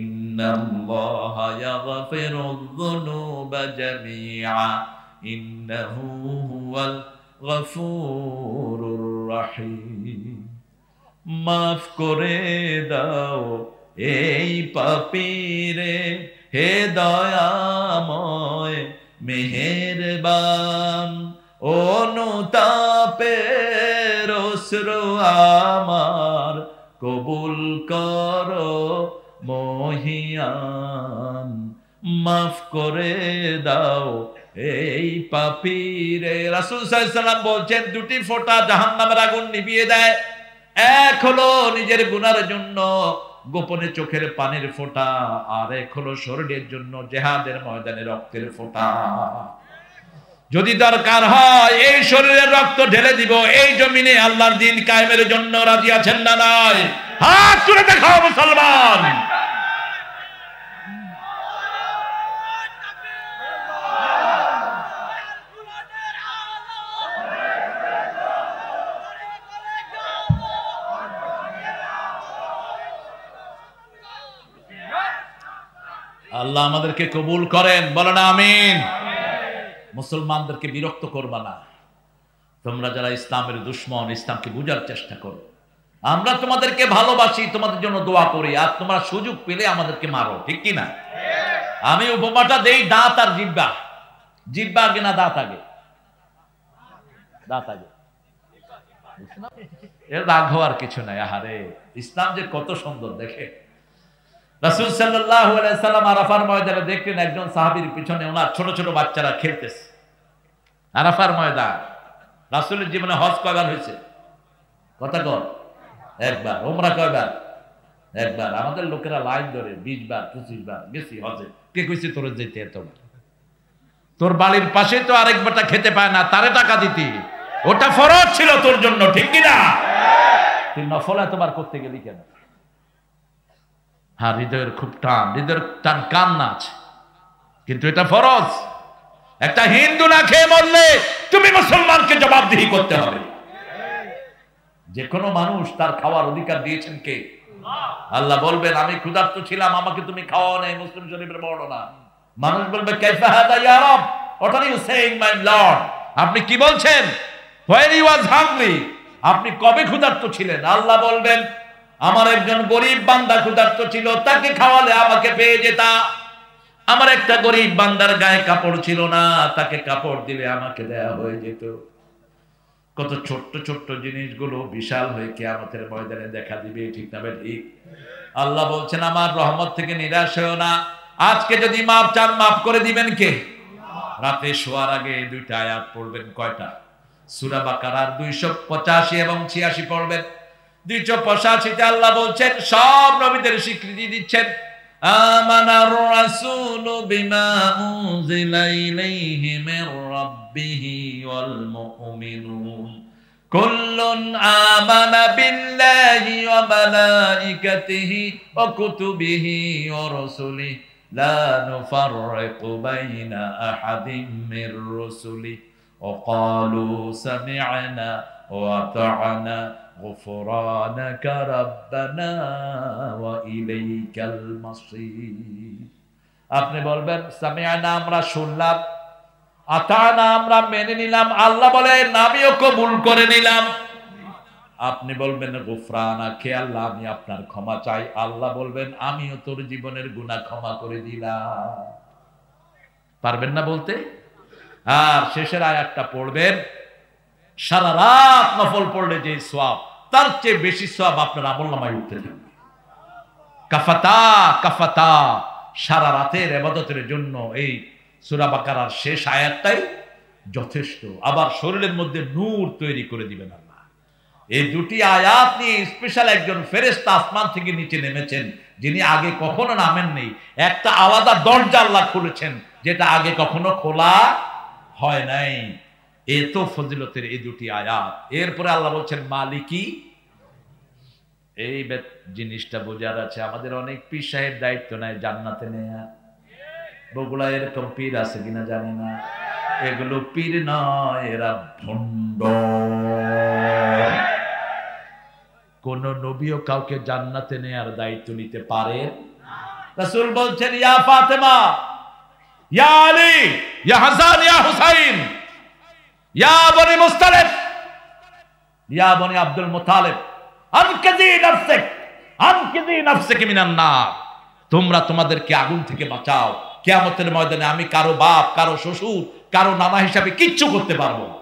ইন্নাল্লাহা ইয়াগফিরুয যুনুবা জামিআ ইন্নাহু হুয়াল গফুরুর রহিম। মাফ করে দাও এই পাপীরে, হে দয়াময় মেহেরবান। অনুতাপের অশ্রু আমার কবুল করো মহিয়ান। মাফ করে দাও এই পাপীরে। রাসূল সাল্লাল্লাহু আলাইহি ওয়াসাল্লাম বলছেন দুটি ফোঁটা জাহান্নামের আগুন নিভিয়ে দেয়। এক হলো নিজের গুনার জন্য গোপনে চোখের পানির ফোঁটা, আর এক হলো শরীরের জন্য জেহাদের ময়দানে রক্তের ফোঁটা। যদি দরকার হয় এই শরীরের রক্ত ঢেলে দিব এই জমিনে। আল্লাহর দ্বীন কায়েমের জন্য রাজি আছেন না নাই? হাত তুলে দেখাও মুসলমান। আল্লাহ আমাদেরকে কবুল করেন, বলেন আমিন। মুসলমানদেরকে বিরক্ত করবা না। তোমরা যারা ইসলামের দুশ্মন, ইসলামকে বুঝার চেষ্টা করো। আমরা তোমাদেরকে ভালোবাসি, তোমাদের জন্য দোয়া করি, আর তোমরা সুযোগ পেলে আমাদেরকে মারো, ঠিক কি না? আমি উপমাটা দেই দাঁত আর জিহ্বা। জিহ্বা আগে না দাঁত আগে? দাঁত আগে। এর রাগ হওয়ার কিছু নাই। আহারে, ইসলাম যে কত সুন্দর দেখে। রাসূল সাল্লাল্লাহু আলাইহি সাল্লাম আরাফার ময়দানে দেখলেন একজন সাহাবীর পিছনে ওনার ছোট ছোট বাচ্চারা খেলতেছে। আরাফার ময়দান। রাসূলের জীবনে হজ কয়বার হয়েছে? কথা কর। একবার। উমরা কয়বার? একবার। আমাদের লোকেরা লাইন ধরে 20 বার 25 বার গেছি হজে। কে কইছে তোর যেতে এতবার? তোর বাড়ির পাশে তো আরেক বেটা খেতে পায় না, তারে টাকা দিতি, ওটা ফরজ ছিল তোর জন্য, ঠিক কি না? তুই নফল এতবার করতে গেলি কেন? হ্যাঁ, হৃদয়ের খুব টান, হৃদয়ের টান কান্না আছে, কিন্তু এটা ফরজ। একটা হিন্দু না খেয়ে মরলে তুমি মুসলমানকে জবাবদিহি করতে হবে। যে কোনো মানুষ তার খাওয়ার অধিকার দিয়েছেন কে? আল্লাহ বলবেন আমি ক্ষুধার্ত ছিলাম, আমাকে তুমি খাওয়াও নাই। মুসলিম শরীফের বর্ণনা। মানুষ বলবে কাইফা হাদা ইয়া রব, what are you saying my lord? আপনি কি বলছেন? হোয়েন হি ওয়াজ হাংরি, আপনি কবে ক্ষুধার্ত ছিলেন? আল্লাহ বলবেন আমার একজন গরিব বান্দা ক্ষুধার্ত ছিল, তাকে খাওয়ালে আমাকে পেয়ে যেতা। আমার একটা গরিব বান্দার গায়ে কাপড় ছিল না, তাকে কাপড় দিলে আমাকে দেয়া হয়ে যেত। কত ছোট্ট ছোট্ট জিনিসগুলো বিশাল হয়ে কিয়ামতের ময়দানে দেখা দিবে, ঠিক না ঠিক? আল্লাহ বলছেন আমার রহমত থেকে নিরাশ হয়ো না। আজকে যদি মাপ চান, মাফ করে দিবেন কে? রাতে শোয়ার আগে দুইটা আয়াত পড়বেন। কয়টা? সূরা বাকারার 285 এবং 86 পড়বেন। 285 আল্লাহ বলছেন, সব নবীদের স্বীকৃতি দিচ্ছেন, আমানার রাসূলু বিমা উনজিলা ইলাইহি মির রাব্বিহি ওয়াল মুমিনুন কুল্লুন আমানা বিল্লাহি ওয়া মালাইকাতিহি ওয়া কুতুবিহি ওয়া রাসূলিহি লা নুফাররিকু বাইনা আহাদিম মির রাসূলিহি ওয়া ক্বালু সামি'না ওয়া আতা'না গুফরানাকা রাব্বানা ওয়া ইলাইকাল মাসির। আপনি বলবেন সামি'না, আমরা শুনলাম, আতা'না, আমরা মেনে নিলাম। আল্লাহ বলেন আমিও কবুল করে নিলাম। আপনি বলবেন গুফরানাকা, আল্লাহ আমি আপনার ক্ষমা চাই। আল্লাহ বলবেন আমিও তোর জীবনের গুনাহ ক্ষমা করে দিলাম। পারবেন না বলতে? আর শেষের আয়াতটা পড়বেন, সারা রাত নফল পড়লে যে সওয়াব, তার চেয়ে বেশি সওয়াব আপনার আমলনামায় উঠতে থাকবে। কাফাতা কাফাতা, সারা রাতের ইবাদতের জন্য এই সূরা বাকারার শেষ আয়াতটাই যথেষ্ট। আবার শরীরের মধ্যে নূর তৈরি করে দিবেন আল্লাহ। এই দুটি আয়াত নিয়ে স্পেশাল একজন ফেরেশতা আসমান থেকে নিচে নেমেছেন, যিনি আগে কখনো নামেননি। একটা আলাদা দরজা আল্লাহ খুলেছেন, যেটা আগে কখনো খোলা হয় নাই। এত ফজিলতের এই দুটি আয়াত। এরপরে আল্লাহ বলছেন মালিকি। এই জিনিসটা বোঝার আছে, আমাদের অনেক পীর সাহেব দায়িত্ব নেয় জান্নাতে নেয়া। বগুড়া এরকম পীর আছে কিনা জানি না, এগুলো পীর নয়, এরা ভণ্ড। কোন নবীও কাউকে জান্নাতে নেয়ার দায়িত্ব নিতে পারে না। রাসূল বলছেন ইয়া ফাতেমা, ইয়া আলী, ইয়া হাসান, ইয়া হুসাইন, ইয়া বনি মুস্তালিব, ইয়া বনি আব্দুল মুতালিব, আনকিযি নাফসিক, আনকিযি নাফসিক মিনান নার। তোমরা তোমাদেরকে আগুন থেকে বাঁচাও। কিয়ামতের ময়দানে আমি কারো বাপ, কারো শ্বশুর, কারো নানা হিসাবে কিচ্ছু করতে পারবো না।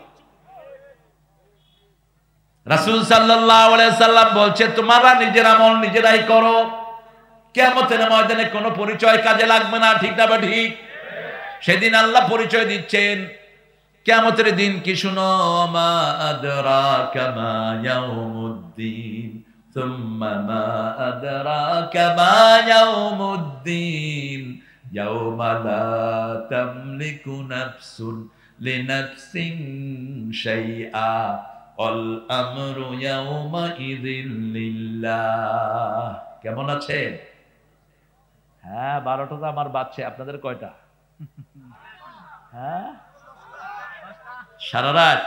রাসূল সাল্লাল্লাহু আলাইহি সাল্লাম বলছে তোমরা নিজের আমল নিজেরাই করো। কিয়ামতের ময়দানে কোনো পরিচয় কাজে লাগবে না, ঠিক না ঠিক? সেদিন আল্লাহ পরিচয় দিচ্ছেন। কিয়ামতের দিন কি শুনো, মা আদরাকা মা ইয়াউমুদ্দিন, সুম্মা মা আদরাকা মা ইয়াউমুদ্দিন, ইয়াউমা লা তামলিকু নাফসুন লিনাফসিন শাইআ অল আমরু ইয়াউমা ইযিল লিল্লাহ। কেমন আছে? হ্যাঁ, 12টা তো আমার বাচ্চা, আপনাদের কয়টা? হ্যাঁ, সারা রাত।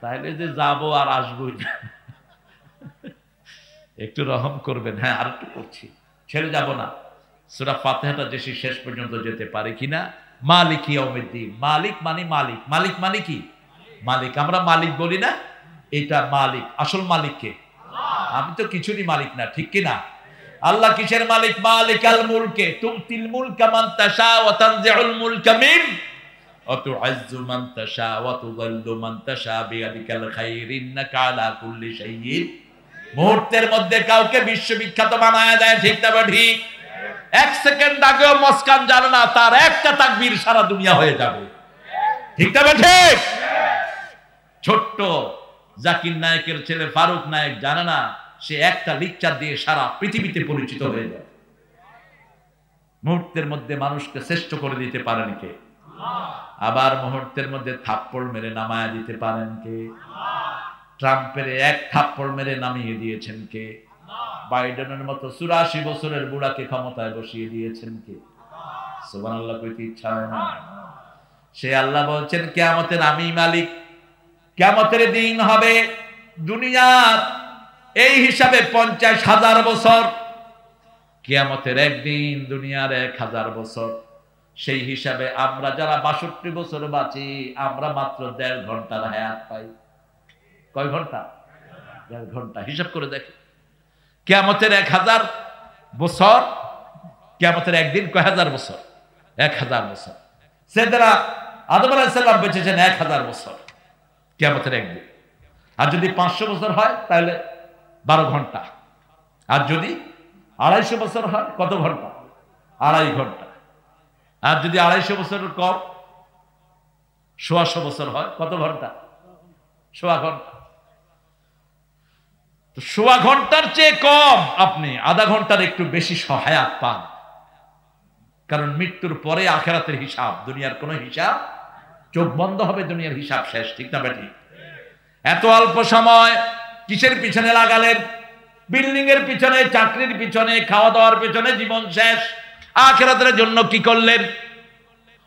তাহলে যে যাবো আর আসবোই, একটু রহম করবেন। হ্যাঁ, আর একটু করছি, ছেড়ে যাব না। সূরা ফাতিহাটা যে শেষ পর্যন্ত যেতে পারে কিনা। মালিক ইয়াউমিদ্দিন, মালিক মানে মালিক, মালিক মানে কি? মালিক। আমরা মালিক বলি না, এটা মালিক। আসল মালিক কে? আমি তো কিছুরই মালিক না, ঠিক কি না? আল্লাহ কিসের মালিক? মালিকাল মুলকে তুতিল মুলকা মান তাশা ওয়া তানজিউল মুলকা মিন ওয়া তু'আজ্জু মান তাশা ওয়া তুযিল্লু মান তাশা বিয়াদিকাল খায়র ইন্নাকা আলা কুল্লি শাইইন। মুহূর্তের মধ্যে কাউকে বিশ্ববিখ্যাত বানায়া দেয়, ঠিক না ঠিক? এক সেকেন্ড আগেও মস্কান জানে না, তার একটা তাকবীর সারা দুনিয়া হয়ে যাবে, ঠিক না ঠিক? ছোট্ট জাকির নায়েকের ছেলে ফারুক নায়েক জানে না, সে একটা লেকচার দিয়ে সারা পৃথিবীতে পরিচিত হয়ে যায়। মুহূর্তের মধ্যে মানুষকে শ্রেষ্ঠ করে দিতে পারেন কে? আবার মুহূর্তের মধ্যে থাপ্পড় মেরে নামায়া দিতে পারেন কে? ট্রাম্পের এক থাপ্পড় মেরে নামিয়ে দিয়েছেন কে? বাইডেনের মতো 84 বছরের বুড়াকে ক্ষমতায় বসিয়ে দিয়েছেন কে? সুবহানাল্লাহ কইতে ইচ্ছা হয় না? সে আল্লাহ বলছেন কিয়ামতের আমি মালিক। কিয়ামতের দিন হবে দুনিয়ার এই হিসাবে 50,000 বছর, কিয়ামতের একদিন দুনিয়ার 1000 বছর। সেই হিসাবে আমরা যারা 62 বছর বাঁচি, আমরা মাত্র 1.5 ঘন্টার হায়াত পাই। কয় ঘন্টা? 1.5 ঘন্টা। হিসাব করে দেখে কিয়ামতের 1000 বছর, কিয়ামতের একদিন কয় হাজার বছর? 1000 বছর। সাইয়েদনা আদম আলাইহিস সালাম বেঁচেছেন 1000 বছর, কিয়ামতের একদিন। আর যদি 500 বছর হয় তাহলে 12 ঘন্টা। আর যদি 250 বছর হয় কত ঘন্টা? 2.5 ঘন্টা। আর যদি 250 বছরের কম 100 বছর হয় কত ঘন্টা? 100 ঘন্টা। তো 100 ঘন্টার চেয়ে কম আপনি আধা ঘন্টার একটু বেশি সহায়তা পান। কারণ মৃত্যুর পরে আখিরাতের হিসাব, দুনিয়ার কোনো হিসাব। চোখ বন্ধ হবে, দুনিয়ার হিসাব শেষ, ঠিক না বেঠিক? এত অল্প সময় কিসের পিছনে লাগালেন? বিল্ডিং এর পিছনে, চাকরির পিছনে, খাওয়া দাওয়ার পিছনে জীবন শেষ। আখিরাতের জন্য কি করলেন?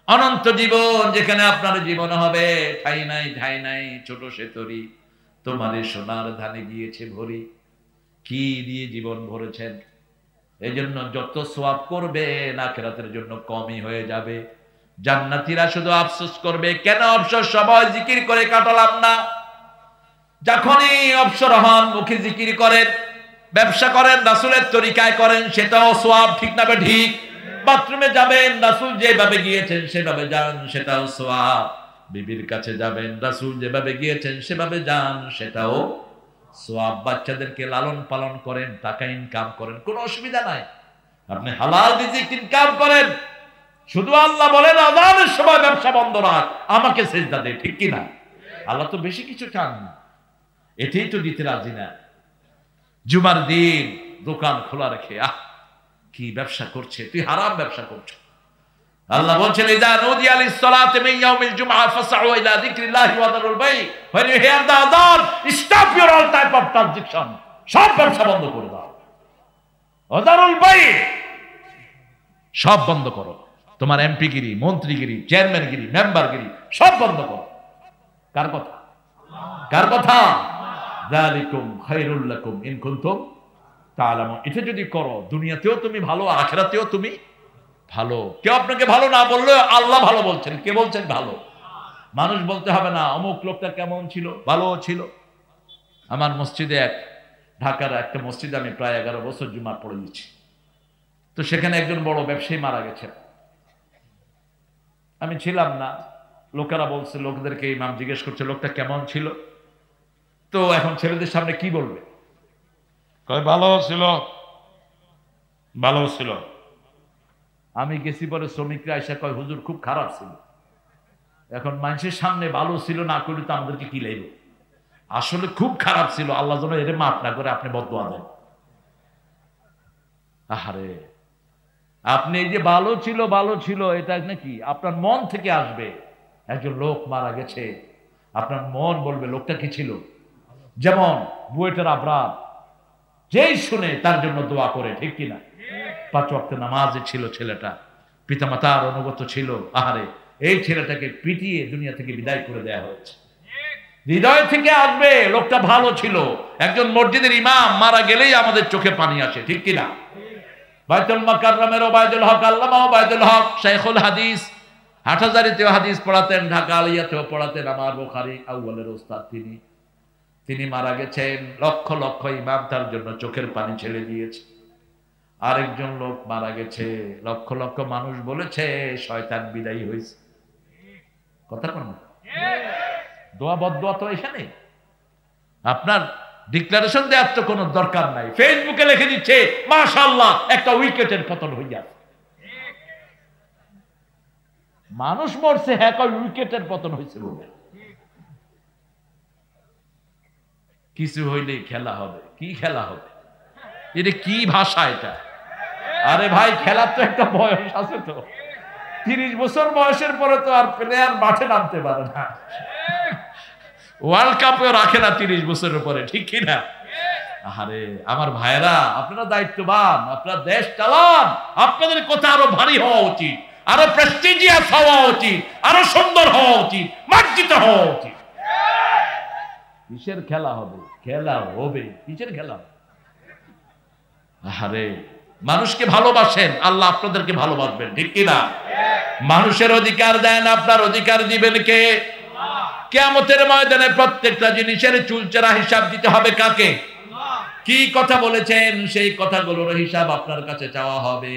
অনন্ত জীবন, যেখানে আপনার জীবন হবে ঠাই নাই ঠাই নাই, ছোট সেতরি তোমাদের সোনার ধানে গিয়েছে ভরি। কি দিয়ে জীবন ভরেছেন? এই জন্য যত সওয়াব করবেন আখিরাতের জন্য কমই হয়ে যাবে। জান্নাতীরা শুধু আফসোস করবে, কেন অবসর সময় জিকির করে কাটালাম না। যখনই অবসর হন মুখে জিকির করেন, ব্যবসা করেন রাসূলের তরিকায় করেন, সেটাও সওয়াব, ঠিক না ঠিক? বাথরুমে যাবেন রাসূল যেভাবে গিয়েছেন সেভাবে যান, সেটাও সওয়াব। বিবির কাছে যাবেন রাসূল যেভাবে গিয়েছেন সেভাবে যান, সেটাও সওয়াব। বাচ্চাদেরকে লালন পালন করেন, টাকা ইনকাম করেন, কোনো অসুবিধা নাই। আপনি হালাল রিজিক ইনকাম করেন। শুধু আল্লাহ বলেন আযানের সময় ব্যবসা বন্ধ রাখ, আমাকে সিজদা দে, ঠিক কি না? আল্লাহ তো বেশি কিছু চান না, এটাই তো দিতে রাজি না। জুমার দিন দোকান খোলা রেখে কি ব্যবসা করছে? তুই হারাম ব্যবসা করছো। আল্লাহ বলছেন ইযা নুদিয়া লিস-সালাতি মিন ইয়াউমিল জুমআহ ফাসআউ ইলা যিকরিল্লাহি ওয়া যারুল by. when you hear the adhan, stop your all type of transaction, সব ব্যবসা বন্ধ করে দাও। ওয়া যারুল বাই, সব বন্ধ করো। তোমার এমপিগিরি, মন্ত্রীগিরি, চেয়ারম্যানগিরি, মেম্বারগিরি সব বন্ধ করো। কার কথা? কার কথা? যালিকুম খায়রুল লাকুম ইন কুনতুম তা'লামুন। এটা যদি করো দুনিয়াতেও তুমি ভালো, আখিরাতেও তুমি ভালো। কেউ আপনাকে ভালো না বললে আল্লাহ ভালো বলছেন। কে বলছেন ভালো? মানুষ বলতে হবে না অমুক লোকটা কেমন ছিল, ভালো ছিল। আমার মসজিদে ঢাকার একটা মসজিদে আমি প্রায় 11 বছর জুমা পড়ে দিচ্ছি। তো সেখানে একজন বড় ব্যবসায়ী মারা গেছেন, আমি ছিলাম না। লোকেরা বলছে, লোকদেরকে ইমাম জিজ্ঞেস করছে লোকটা কেমন ছিল। তো এখন ছেলেদের সামনে কি বলবে? কয় ভালো ছিল, ভালো ছিল। আমি গেছি পরে শ্রমিকরা এসে কয় হুজুর খুব খারাপ ছিল। এখন মানুষের সামনে ভালো ছিল না করলে তো আমাদেরকে কি লাগবে? আসলে খুব খারাপ ছিল, আল্লাহ যেন এর মাফ না করে আপনি বদদুয়া দেন। আহারে, আপনি এই যে ভালো ছিল ভালো ছিল এটা নাকি আপনার মন থেকে আসবে। একজন লোক মারা গেছে, আপনার মন বলবে লোকটা কি ছিল। যেমন বুয়েটের আবরার, যেই শুনে তার জন্য দোয়া করে, ঠিক কিনা? 5 ওয়াক্ত নামাজে ছিল ছেলেটা, পিতামাতার অনুগত ছিল। আহারে, এই ছেলেটাকে পিটিয়ে দুনিয়া থেকে বিদায় করে দেয়া হয়েছে। হৃদয় থেকে আসবে লোকটা ভালো ছিল। একজন মসজিদের ইমাম মারা গেলেই আমাদের চোখে পানি আসে, ঠিক কিনা? বাইতুল মুকাররমের ওবায়দুল হক, আল্লামা ওবায়দুল হক শাইখুল হাদিস, হাটহাজারীতেও হাদিস পড়াতেন, ঢাকা আলিয়াতেও পড়াতেন, আমার বুখারী আউয়ালের ওস্তাদ তিনি মারা গেছেন। লক্ষ লক্ষ ইমাম তার জন্য চোখের পানি ছেড়ে দিয়েছে। আরেকজন লোক মারা গেছে, লক্ষ লক্ষ মানুষ বলেছে শয়তান বিদায়ী হয়েছে। কথা কোন দোয়া বদদোয়া তো এখানে, আপনার ডিক্লারেশন দেওয়ার তো কোনো দরকার নাই। ফেসবুকে লিখে দিচ্ছে মাশাআল্লাহ একটা উইকেটের পতন হয়ে যাচ্ছে, মানুষ মরছে, হ্যাঁ কয় উইকেটের পতন হয়েছে বলে। কিছু হইলে খেলা হবে, কি খেলা হবে? এটা কি ভাষা এটা? আরে ভাই খেলার তো একটা বয়স আছে, তো 30 বছর বয়সের পরে তো আর প্লেয়ার মাঠে নামতে পারে না, ওয়ার্ল্ড কাপেও রাখে না 30 বছরের পরে, ঠিক কিনা? আরে আমার ভাইরা, আপনারা দায়িত্ববান, আপনারা দেশ চালান, আপনাদের কথা আরো ভারী হওয়া উচিত, আরো প্রেস্টিজিয়াস হওয়া উচিত, আরো সুন্দর হওয়া উচিত, মার্জিত হওয়া উচিত। কিসের খেলা হবে? খেলা হবে, কিসের খেলা? আরে মানুষকে ভালোবাসেন, আল্লাহ আপনাদেরকে ভালোবাসবেন, ঠিক কিনা? মানুষের অধিকার দেন, আপনার অধিকার দিবেন কে? কিয়ামতের ময়দানে প্রত্যেকটা জিনিসের চুলচেরা হিসাব দিতে হবে কাকে? কি কথা বলেছেন সেই কথাগুলোর হিসাব আপনার কাছে চাওয়া হবে।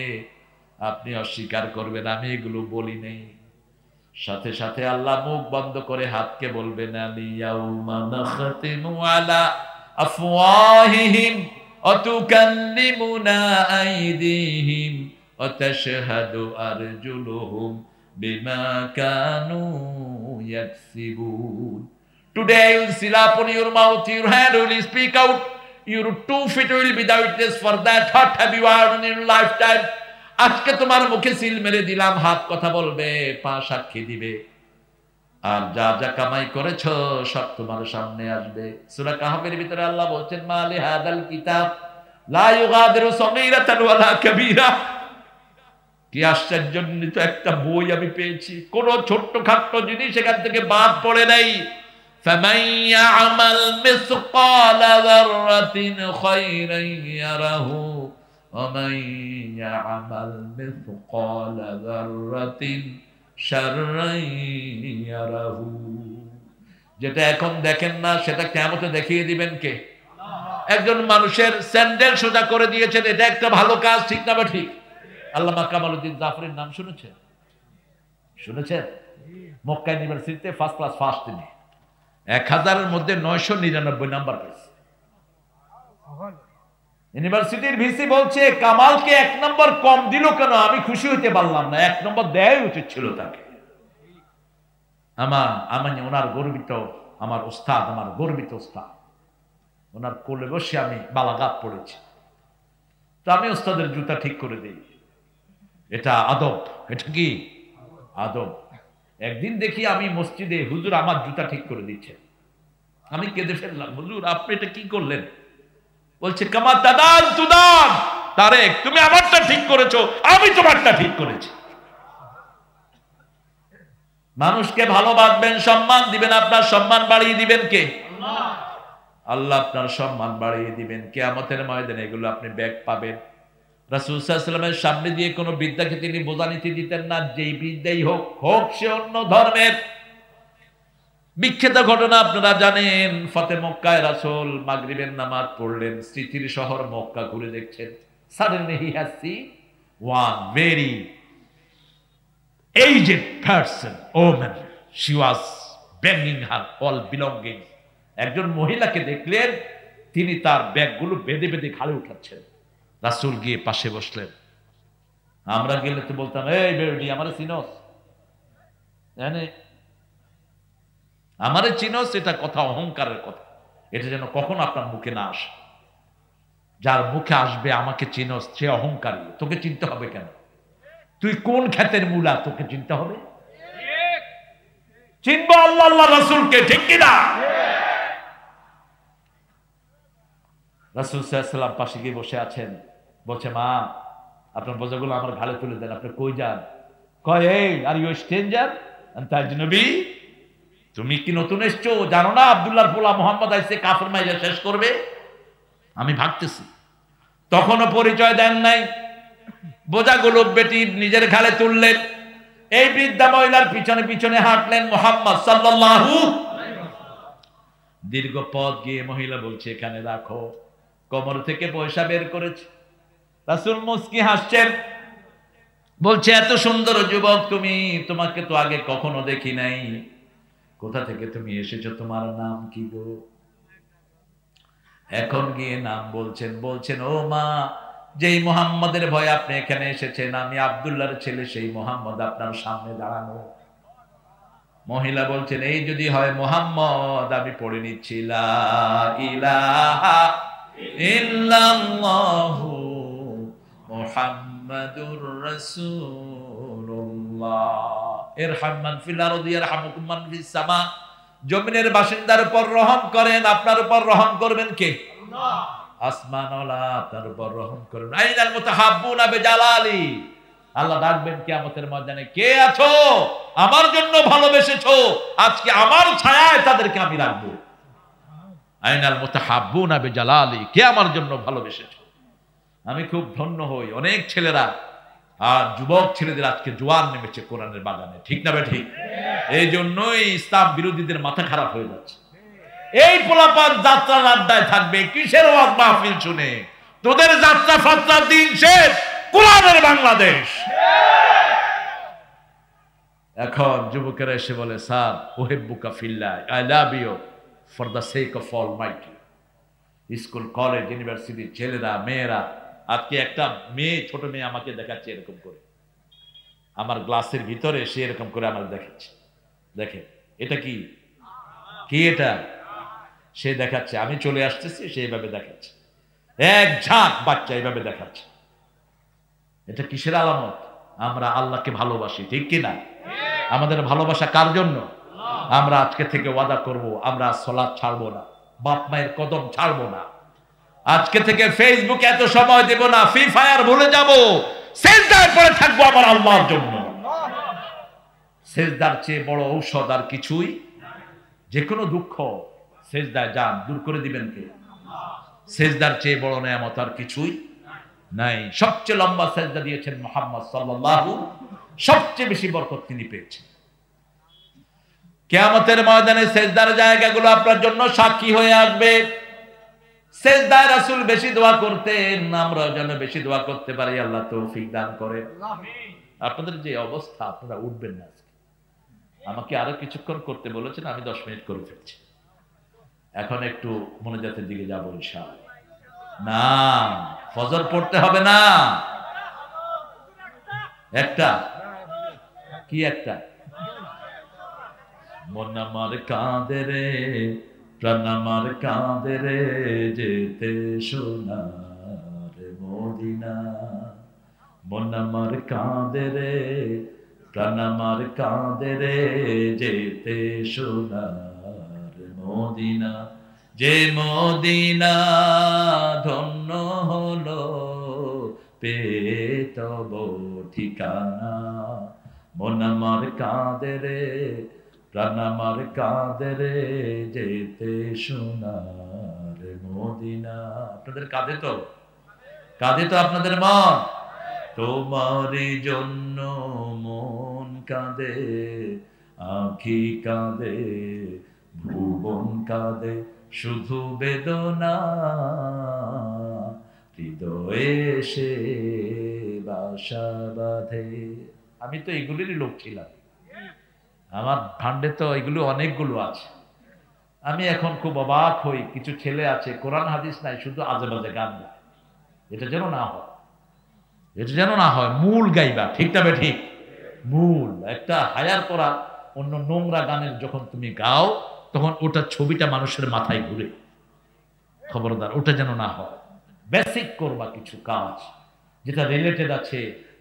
আপনি অস্বীকার করবেন আমি এগুলো বলি নেই, সাথে সাথে আল্লাহ মুখ বন্ধ করে হাতকে বলবেন আলিয়াউমা নাখতিমু আলা আফওয়াহিহিম ওয়া তুকাল্লিমুনা আইদিহিম ওয়া তাশহাদু আরজুলুহুম বিমা Kanu ইয়াকসিবুন। Today you will seal upon your mouth, your hand will speak out, your 2 feet will be the witness for that. What have you done in your lifetime? আজকে তোমার মুখে সিল মেরে দিলাম, হাত কথা বলবে, পা সাক্ষী দিবে, আর যা যা কামাই করেছো সব তোমার সামনে আসবে। সূরা কাহফের ভিতরে আল্লাহ বলছেন মালি হাদাল কিতাব লা ইউগাদিরু সগীরাতান ওয়ালা কাবীরা। কি আশ্চর্যজনিত একটা বই আমি পেয়েছি, কোন ছোট্ট খাট্ট জিনিস এখান থেকে বাদ পড়ে নাই। ফামান ইয়ামাল মিসকালা যাররাতিন খায়রান ইয়ারাহু ওয়া মান ইয়ামাল মিসকালা যাররাতিন শাররান ইয়ারাহু। যেটা এখন দেখেন না সেটা কিয়ামতে দেখিয়ে দিবেন কে? একজন মানুষের স্যান্ডেল সোজা করে দিয়েছেন, এটা একটা ভালো কাজ, ঠিক না বা ঠিক? আল্লামা কামালউদ্দিন জাফরির নাম শুনেছেন? শুনেছেন? মক্কা ইউনিভার্সিটিতে ফার্স্ট ক্লাস ফার্স্ট, তিনি 1000-এর মধ্যে 999 নাম্বার পেয়েছে। ইউনিভার্সিটির ভিসি বলছে কামালকে 1 নম্বর কম দিল কেন, আমি খুশি হইতে পারলাম না, 1 নম্বর দেওয়াই উচিত ছিল তাকে। আমি ওনার গর্বিত, আমার ওস্তাদ, আমার গর্বিত ওস্তাদ, ওনার কোলে বসে আমি বালাগাত পড়েছি, তো আমি ওস্তাদের জুতা ঠিক করে দিই, এটা আদব। এটা কি আদব? একদিন দেখি আমি মসজিদে, হুজুর আমার জুতা ঠিক করে দিচ্ছে, আমি কেঁদে ফেললাম, হুজুর আপনি এটা কি করলেন? বলছে কামা দাদান তুদান, তারেক তুমি আমারটা ঠিক করেছো, আমি তোমারটা ঠিক করেছি। মানুষকে ভালোবাসবেন, সম্মান দিবেন, আপনার সম্মান বাড়িয়ে দিবেন কে? আল্লাহ আপনার সম্মান বাড়িয়ে দিবেন। কিয়ামতের ময়দানে এগুলো আপনি ব্যাগ পাবেন। রাসূল সাল্লাল্লাহু আলাইহি ওয়াসাল্লামের সামনে দিয়ে কোনো বিদ্যাকে তিনি বোঝানিতে দিতেন না, যেই বিদ্যাই হোক, হোক সে অন্য ধর্মের। বিখ্যাত ঘটনা আপনারা জানেন, ফতে মক্কায় রাসূল মাগরিবের নামাজ পড়লেন, স্মৃতির শহর মক্কা ঘুরে দেখছেন। Suddenly he has seen one very aged person, woman. She was bringing her all belongings. একজন মহিলাকে দেখলেন, তিনি তার ব্যাগগুলো বেঁধে বেঁধে ঘাড়ে উঠাচ্ছেন। রাসূল গিয়ে পাশে বসলেন। আমরা গেলে তো বলতাম এই বেডি আমারে চিনোস, জানে আমারে চিনোস, এটা কথা অহংকারের কথা, এটা যেন কখনো আপনার মুখে না আসে। যার মুখে আসবে আমাকে চিনোস, সে অহংকারী, তোকে চিনতে হবে কেন? তুই কোন ক্ষেতের মূলা, তোকে চিনতে হবে? চিনবো আল্লাহ আল্লাহ রাসূলকে, ঠিক কিনা? রাসূল সাল্লাল্লাহু আলাইহি ওয়াসাল্লাম পাশে গিয়ে বসে আছেন, বলছে মা আপনার বোঝাগুলো আমার ঘাড়ে তুলে দেন, আপনি কই যান? কয় এই আর ইউ স্ট্রেঞ্জার আনতা আজনবী, তুমি কি নতুন এসছো? জানো না আব্দুল্লাহর পোলা মুহাম্মদ আইছে, কাফের মাইরা শেষ করবে, আমি ভাগতেছি। তখনও পরিচয় দেন নাই। বোঝাগুলো বেটি নিজের ঘাড়ে তুললেন, এই বৃদ্ধা মহিলার পিছনে পিছনে হাঁটলেন মুহাম্মদ সাল্লাল্লাহু। দীর্ঘ পথ গিয়ে মহিলা বলছে এখানে রাখো, কোমর থেকে পয়সা বের করেছে। রাসূল মুস্কি হাসছেন, বলছে এত সুন্দর যুবক তুমি, তোমাকে তো আগে কখনো দেখি নাই, কোথা থেকে তুমি এসেছো, তোমার নাম কি গো? এখন গিয়ে নাম বলছেন, বলছেন ও মা, যেই মুহাম্মাদের ভয়ে আপনি এখানে এসেছেন, আমি আব্দুল্লাহর ছেলে সেই মুহাম্মদ আপনার সামনে দাঁড়ানো। মহিলা বলছেন এই যদি হয় মুহাম্মদ, আমি পড়ে নিচ্ছি লা ইলাহা ইল্লাল্লাহু মুহাম্মাদুর রাসূলুল্লাহ। ইরহাম মান ফিল আরদি ইয়ারহামুকুম মান ফিস সামা। জমিনের বাসিন্দার উপর রহম করেন, আপনার উপর রহম করবেন কে? আল্লাহ। আসমানওয়ালা আপনার উপর রহম করবেন। আইনাল মুতাহাব্বুনা বিজালালি। আল্লাহ ডাকবেন কিয়ামতের ময়দানে, কে আছো আমার জন্য ভালোবেসেছো, আজকে আমার ছায়ায় তাদেরকে আমি রাখবো। আইনাল মুতাহাব্বুনা বিজালালি, কে আমার জন্য ভালোবেসেছো। আমি খুব ধন্য হই, অনেক ছেলেরা আর যুবক ছেলেদের আজকে জোয়ার নেমেছে কোরআনের বাগানে, ঠিক না ঠিক? এই জন্যই ইসলাম বিরোধীদের মাথা খারাপ হয়ে যাচ্ছে। এই পোলাপান যাত্রার আড্ডায় থাকবে কিসের ওয়াজ মাহফিল শুনে? তোদের যাত্রা ফাত্রার দিন শেষ, কোরআনের বাংলাদেশ। এখন যুবকেরা এসে বলে স্যার উহিব্বুকা ফিল্লাহ, I love you for the sake of almighty. School college university ছেলেরা মেয়েরা, আজকে একটা মেয়ে, ছোট মেয়ে আমাকে দেখাচ্ছে এরকম করে, আমার গ্লাসের ভিতরে সে এরকম করে আমাকে দেখাচ্ছে, দেখে এটা কি কি এটা, সে দেখাচ্ছে আমি চলে আসতেছি, সে এভাবে দেখাচ্ছে, এক ঝাঁক বাচ্চা এভাবে দেখাচ্ছে। এটা কিসের আলামত? আমরা আল্লাহকে ভালোবাসি, ঠিক কিনা? আমাদের ভালোবাসা কার জন্য? আমরা আজকে থেকে ওয়াদা করব, আমরা সালাত ছাড়বো না, বাপ মায়ের কদম ছাড়বো না, আজকে থেকে ফেসবুকে এত সময় দেব না, ফ্রি ফায়ার ভুলে যাব, সিজদায় পড়ে থাকবো আমার আল্লাহর জন্য। সিজদার চেয়ে বড় ঔষধ আর কিছুই, যে কোনো দুঃখ সিজদায় যান, দূর করে দিবেন কে? সিজদার চেয়ে বড় নেয়ামত আর কিছুই নাই। সবচেয়ে লম্বা সিজদা দিয়েছেন মুহাম্মদ সাল্লাল্লাহু, সবচেয়ে বেশি বরকত তিনি পেয়েছেন। কিয়ামতের ময়দানে সিজদার জায়গাগুলো আপনার জন্য সাক্ষী হয়ে আসবে। সিজদায় রাসূল বেশি দোয়া করতেন, আমরা যেন বেশি দোয়া করতে পারি, আল্লাহ তৌফিক দান করেন। আপনাদের যে অবস্থা, আপনারা উঠবেন না। আমাকে আরো কিছুক্ষণ করতে বলেছেন, আমি 10 মিনিট করে ফেলছি। এখন একটু মোনাজাতের দিকে যাবো ইনশাআল্লাহ। না, ফজর পড়তে হবে না, একটা কি একটা, মন আমার কাঁদে রে, প্রাণ আমার কাঁদে রে, যেতে সোনার মদিনা। মন আমার কাঁদে রে, প্রাণ আমার কাঁদে রে, যেতে সোনার মদিনা। যে মদিনা ধন্য হলো পেয়ে তব ঠিকানা। মন আমার কাঁদে রে, প্রাণ আমার কাঁদে রে, যেতে সোনার মদিনা। আপনাদের কাঁদে তো, কাঁদে তো আপনাদের মন? তোমারই জন্য মন কাঁদে, আঁখি কাঁদে, ভুবন কাঁদে, শুধু বেদনা হৃদয়ে সে বাসা বাঁধে। আমি তো এগুলিরই লোক ছিলাম, আমার ভান্ডে তো এগুলো অনেকগুলো আছে। আমি এখন খুব অবাক হই, কিছু ছেলে আছে কোরআন হাদিস নাই, শুধু আজে বাজে গান গায়। এটা যেন না হয়, এটা যেন না হয়, মূল গাইবা, ঠিক না ঠিক? মূল একটা হায়ার করা অন্য নোংরা গানের যখন তুমি গাও, তখন ওটা ছবিটা মানুষের মাথায় ঘুরে। খবরদার, ওটা যেন না হয়। বেসিক করবা কিছু কাজ যেটা রিলেটেড আছে,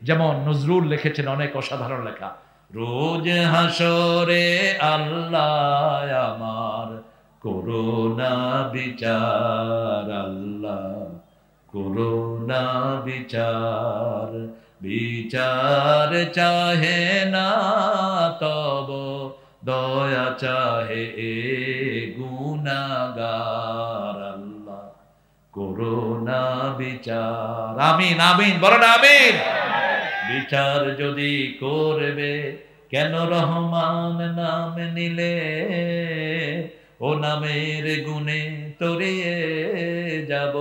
যেমন নজরুল লিখেছেন অনেক অসাধারণ লেখা, রোজ হাসরে আল্লাহ আমার করুণা বিচার, আল্লাহ করুণা বিচার, বিচার চাহে না তব দয়া চাহে এ গুনাহগার, আল্লাহ করোনা বিচার। আমিন আমিন বলেন আমিন। বিচার যদি করবে কেন রহমান নাম নিলে, ও নামের গুণে তরিয়ে যাব,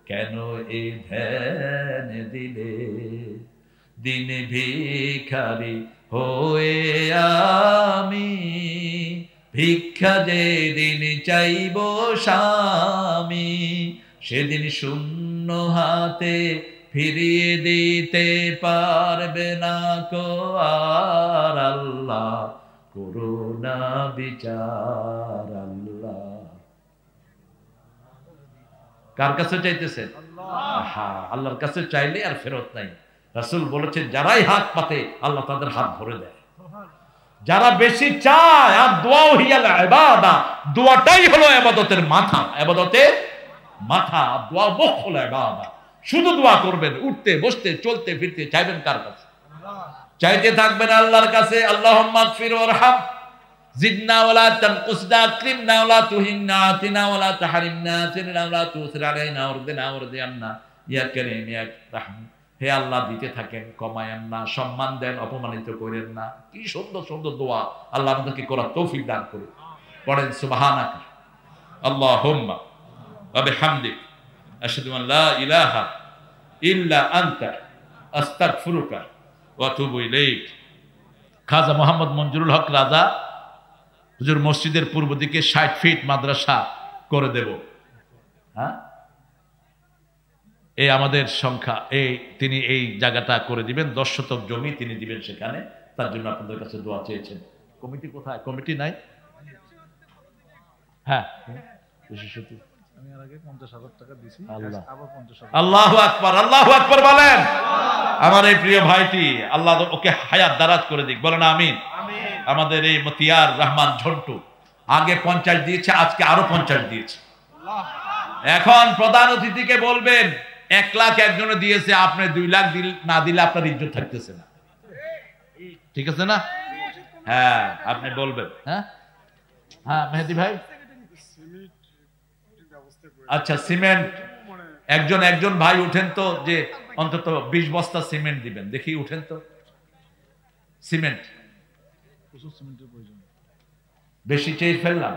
কেন এই ধ্যান দিলে। দিন ভিখারি হয়ে আমি ভিক্ষা যে দিন চাইব স্বামী, সেদিন শূন্য হাতে ফিরিয়ে দিতে পারবে না কো আর আল্লাহ, করুণা বিচার আল্লাহ। কার কাছে চাইতেছেন? হ্যাঁ, আল্লাহর কাছে চাইলে আর ফেরত নাই। রাসূল বলেছেন যারাই হাত পাতে আল্লাহ তাদের হাত ভরে দেয়। যারা বেশি চায়, আর দোয়াও হিয়াল ইবাদা, দোয়াটাই হলো ইবাদতের মাথা, ইবাদতের মাথা। দোয়া মুখ হলো ইবাদা। শুধু দোয়া করবেন, উঠতে বসতে চলতে ফিরতে চাইবেন কার কাছে? চাইতে থাকবেন আল্লাহর কাছে। আল্লাহুম্মা গফির ওয়ারহাম, জিদনা ওয়ালা তানকুসনা, আকরিমনা ওয়ালা তুহিন্না, আতিনা ওয়ালা তাহরিমনা, সিরনা ওয়ালা তুসির আলাইনা, ওয়ারদিনা ওয়ারদিয়ান্না ইয়া কারীম ইয়া রাহিম। হে আল্লাহ, দিতে থাকেন, কমায়েন না, সম্মান দেন, অপমানিত করেন না। কি সুন্দর সুন্দর দোয়া, আল্লাহ আমাদেরকে করার তৌফিক দান করুন। পড়েন সুবহানাকা আল্লাহুম্মা ওয়া বিহামদিক আশহাদু আন লা ইলাহা ইল্লা আনতা আস্তাগফিরুকা ওয়া আতুবু ইলাইক। খাজা মোহাম্মদ মঞ্জুরুল হক রাজা হুজুর মসজিদের পূর্ব দিকে 60 ফিট মাদ্রাসা করে দেব। হ্যাঁ, এই আমাদের সংখ্যা, তিনি এই জায়গাটা করে দিবেন। 10 শতক জমি তিনি দিবেন সেখানে। তার জন্য আপনাদের কাছে দোয়া চেয়েছেন। কমিটি কোথায়? কমিটি নাই? হ্যাঁ, আমি এর আগে 50,000 টাকা দিছি, আল্লাহ আবার 50,000। আল্লাহু আকবার, আল্লাহু আকবার বলেন। আমার এই প্রিয় ভাইটি আল্লাহ ওকে হায়াত দারাজ করে দিক, বলেন আমিন। আমাদের এই মতিয়ার রহমান ঝন্টু আগে 50 দিয়েছে, আজকে আরো 50 দিয়েছে। এখন প্রধান অতিথিকে বলবেন 1 লাখ একজনে দিয়েছে, আপনি 2 লাখ না দিলে আপনার ইজ্জত থাকতেছে না। ঠিক আছে না? হ্যাঁ, আপনি বলবেন। হ্যাঁ হ্যাঁ মেহেদী ভাই, আচ্ছা সিমেন্ট একজন ভাই উঠেন তো, যে অন্তত 20 বস্তা সিমেন্ট দিবেন। দেখি উঠেন তো। সিমেন্ট প্রচুর সিমেন্টের প্রয়োজন। বেশি চেয়ে ফেললাম।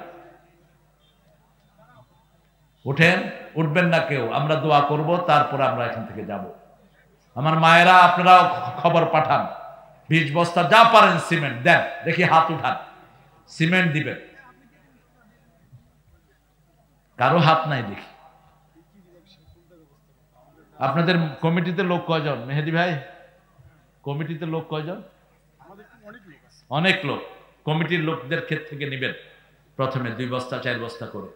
উঠেন, উঠবেন না কেউ, আমরা দোয়া করব, তারপর আমরা এখান থেকে যাব। আমার মায়েরা আপনারাও খবর পাঠান, 20 বস্তা যা পারেন সিমেন্ট দেন। দেখি হাত উঠান, সিমেন্ট দিবেন। কারো হাত নাই দেখি। আপনাদের কমিটিতে লোক কয়জন মেহেদী ভাই? কমিটিতে লোক কয়জন? অনেক লোক। কমিটির লোকদের ক্ষেত্র থেকে নেবেন প্রথমে 2 বস্তা 4 বস্তা করে,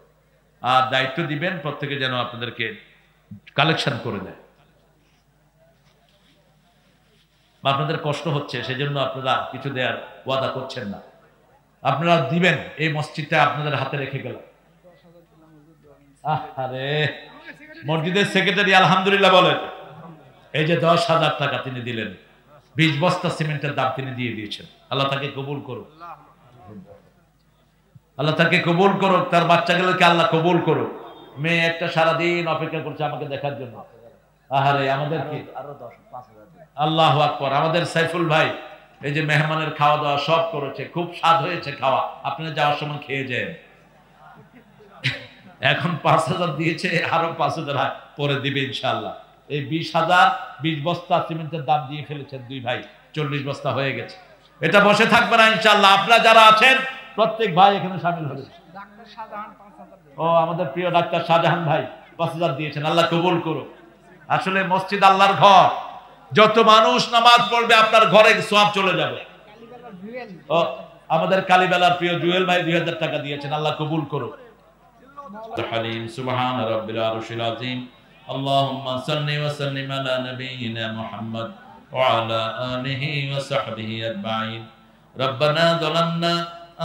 আর দায়িত্ব দিবেন প্রত্যেকে যেন আপনাদেরকে কালেকশন করে দেয়। আপনাদের কষ্ট হচ্ছে, সেজন্য আপনারা কিছু দেওয়ার ওয়াদা করছেন না। আপনারা দিবেন, এই মসজিদটা আপনাদের হাতে রেখে গেল। আরে মসজিদের সেক্রেটারি আলহামদুলিল্লাহ বলেন, এই যে 10,000 টাকা তিনি দিলেন, 20 বস্তা সিমেন্টের দাম তিনি দিয়ে দিয়েছেন। আল্লাহ তাকে কবুল করুক, আল্লাহ তাকে কবুল করুক, তার বাচ্চাগুলোকে আল্লাহ কবুল করুক। মেয়ে একটা সারাদিন অপেক্ষা করছে আমাকে দেখার জন্য। আহারে আমাদের কি আরো 5,000। আল্লাহু আকবার। আমাদের সাইফুল ভাই এই যে মেহমানের খাওয়া দাওয়া সব করেছে, খুব স্বাদ হয়েছে খাওয়া, আপনারা যাওয়ার সময় খেয়ে যান। এখন 5,000 দিয়েছে, আরো 5,000 পরে দিবে ইনশাআল্লাহ। এই 20 বস্তা সিমেন্টের দাম দিয়ে ফেলেছেন 2 ভাই, 40 বস্তা হয়ে গেছে। এটা বসে থাকবে না ইনশাআল্লাহ। আপনারা যারা আছেন প্রত্যেক ভাই এখানে শামিল হবে। ও আমাদের প্রিয় ডাক্তার শাহজাহান ভাই 5,000 দিয়েছেন, আল্লাহ কবুল করুক। আসলে মসজিদ আল্লাহর ঘর, যত মানুষ নামাজ পড়বে আপনার ঘরে সওয়াব চলে যাবে। ও আমাদের কালীবেলার প্রিয় জুয়েল ভাই 2000 টাকা দিয়েছেন, আল্লাহ কবুল করুক। হালিম সুবহান রাব্বিল আরশিল আযীম। আল্লাহুম্মা সাল্লি ওয়া সাল্লিম আলা নাবিয়িনা মুহাম্মদ ওয়া আলা আলিহি ওয়া সাহবিহি আজমাইন। রব্বানা যালামনা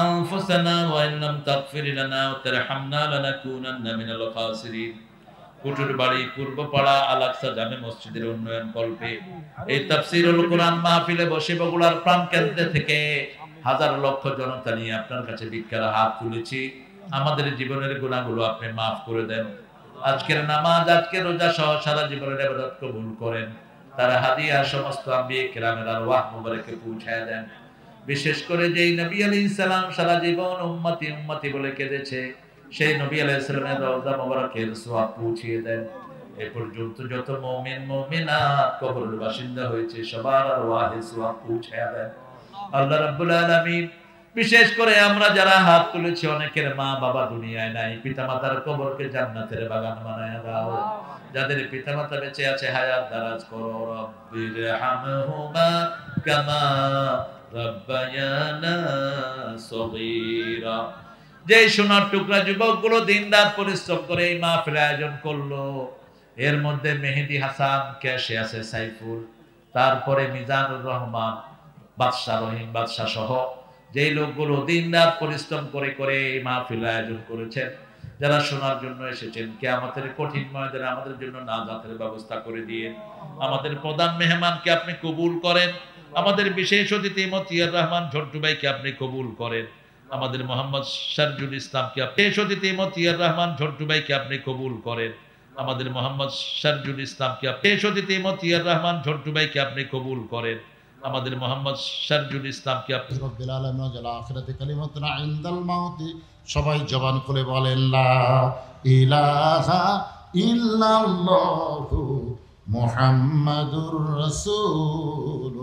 আনফুসানা ওয়া ইন লাম তাগফির লানা ওয়া তারহামনা লানাকুনান্না মিনাল খাসিরিন। কুটুরবাড়ি পূর্বপাড়া আল-আকসা জামে মসজিদের উন্নয়ন কল্পে এই তাফসীরুল কোরআন মাহফিলে বসে বগুড়ার প্রাণ কেন্দ্র থেকে হাজার লক্ষ জনতা নিয়ে আপনার কাছে ভিক্ষার হাত তুলেছি। আমাদের জীবনের গুনাহগুলো আপনি মাফ করে দেন, আজকের নামাজ, আজকের রোজা সহ সারা জীবনের ইবাদত কবুল করেন। তারা হাদিয়া সমস্ত আম্বিয়া কিরামের আরওয়াহ মুবারকে পৌঁছায় দেন। বিশেষ করে যেই নবী আলাইহিস সালাম সারা জীবন উম্মতি উম্মতি বলে কেঁদেছে, সেই নবী আলাইহিস সালামের রওজা মুবারকের সওয়াব পৌঁছিয়ে দেন। এ পর্যন্ত যত মুমিন মুমিনাত কবরের বাসিন্দা হয়েছে সবার আরওয়াহে সওয়াব পৌঁছায় দেন আল্লাহ রাব্বুল আলামিন। বিশেষ করে আমরা যারা হাত তুলেছি, অনেকের মা বাবা দুনিয়ায় নাই, পিতামাতার কবরকে জান্নাতের বাগান বানায় দাও। যাদের পিতামাতা বেঁচে আছে হায়াত দারাজ করো। রব্বিরহামহুমা কামা রাব্বায়ানা সগীরা। যে সোনার টুকরা যুবকগুলো দিনরাত পরিশ্রম করে এই মাহফিল আয়োজন করলো, এর মধ্যে মেহেদী হাসান, ক্যাশে আছে সাইফুল, তারপরে মিজানুর রহমান, বাদশা রহিম বাদশা সহ যেই লোকগুলো দিনরাত পরিশ্রম করে করে এই মাহফিল আয়োজন করেছেন, যারা শোনার জন্য এসেছেন, কিয়ামতের কঠিন ময়দানে আমাদের জন্য নাজাতের ব্যবস্থা করে দিয়ে আমাদের প্রধান মেহমানকে আপনি কবুল করেন। আমাদের বিশেষ অতিথি মতিয়ার রহমান ঝন্টু ভাইকে আপনি কবুল করেন। আমাদের মোহাম্মদ শারজুল ইসলামকে আপনি, বিশেষ অতিথি মতিয়ার রহমান ঝন্টু ভাইকে আপনি কবুল করেন। আমাদের মোহাম্মদ শারজুল ইসলামকে আপনি, বিশেষ অতিথি মতিয়ার রহমান ঝন্টু ভাইকে আপনি কবুল করেন। আমাদের মোহাম্মদ শারজুল ইসলামকে আপনি রব্বিল আলামিন ওয়া জাল আখিরাতি কালিমাতুনা ইনদাল মাউতি। সবাই জবান খুলে বলেন লা ইলাহা ইল্লাল্লাহু মুহাম্মাদুর রাসূলুল্লাহ।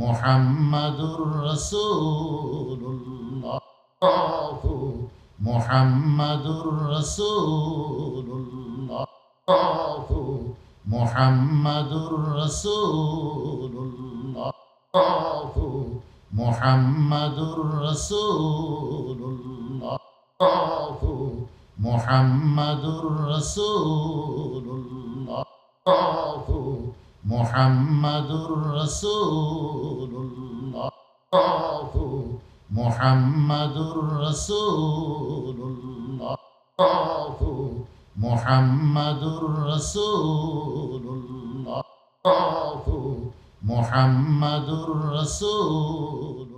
মুহাম্মাদুর রাসূলুল্লাহ। মুহাম্মাদুর রাসূলুল্লাহ। মুহাম্মাদুর রাসূলুল্লাহ। মুহাম্মাদুর রাসূলুল্লাহ। মুহাম্মাদুর রাসূলুল্লাহ। মুহাম্মাদুর রাসূলুল্লাহ। মুহাম্মাদুর রাসূলুল্লাহ। মুহাম্মাদুর রাসূলুল্লাহ। মুহাম্মাদুর রাসূল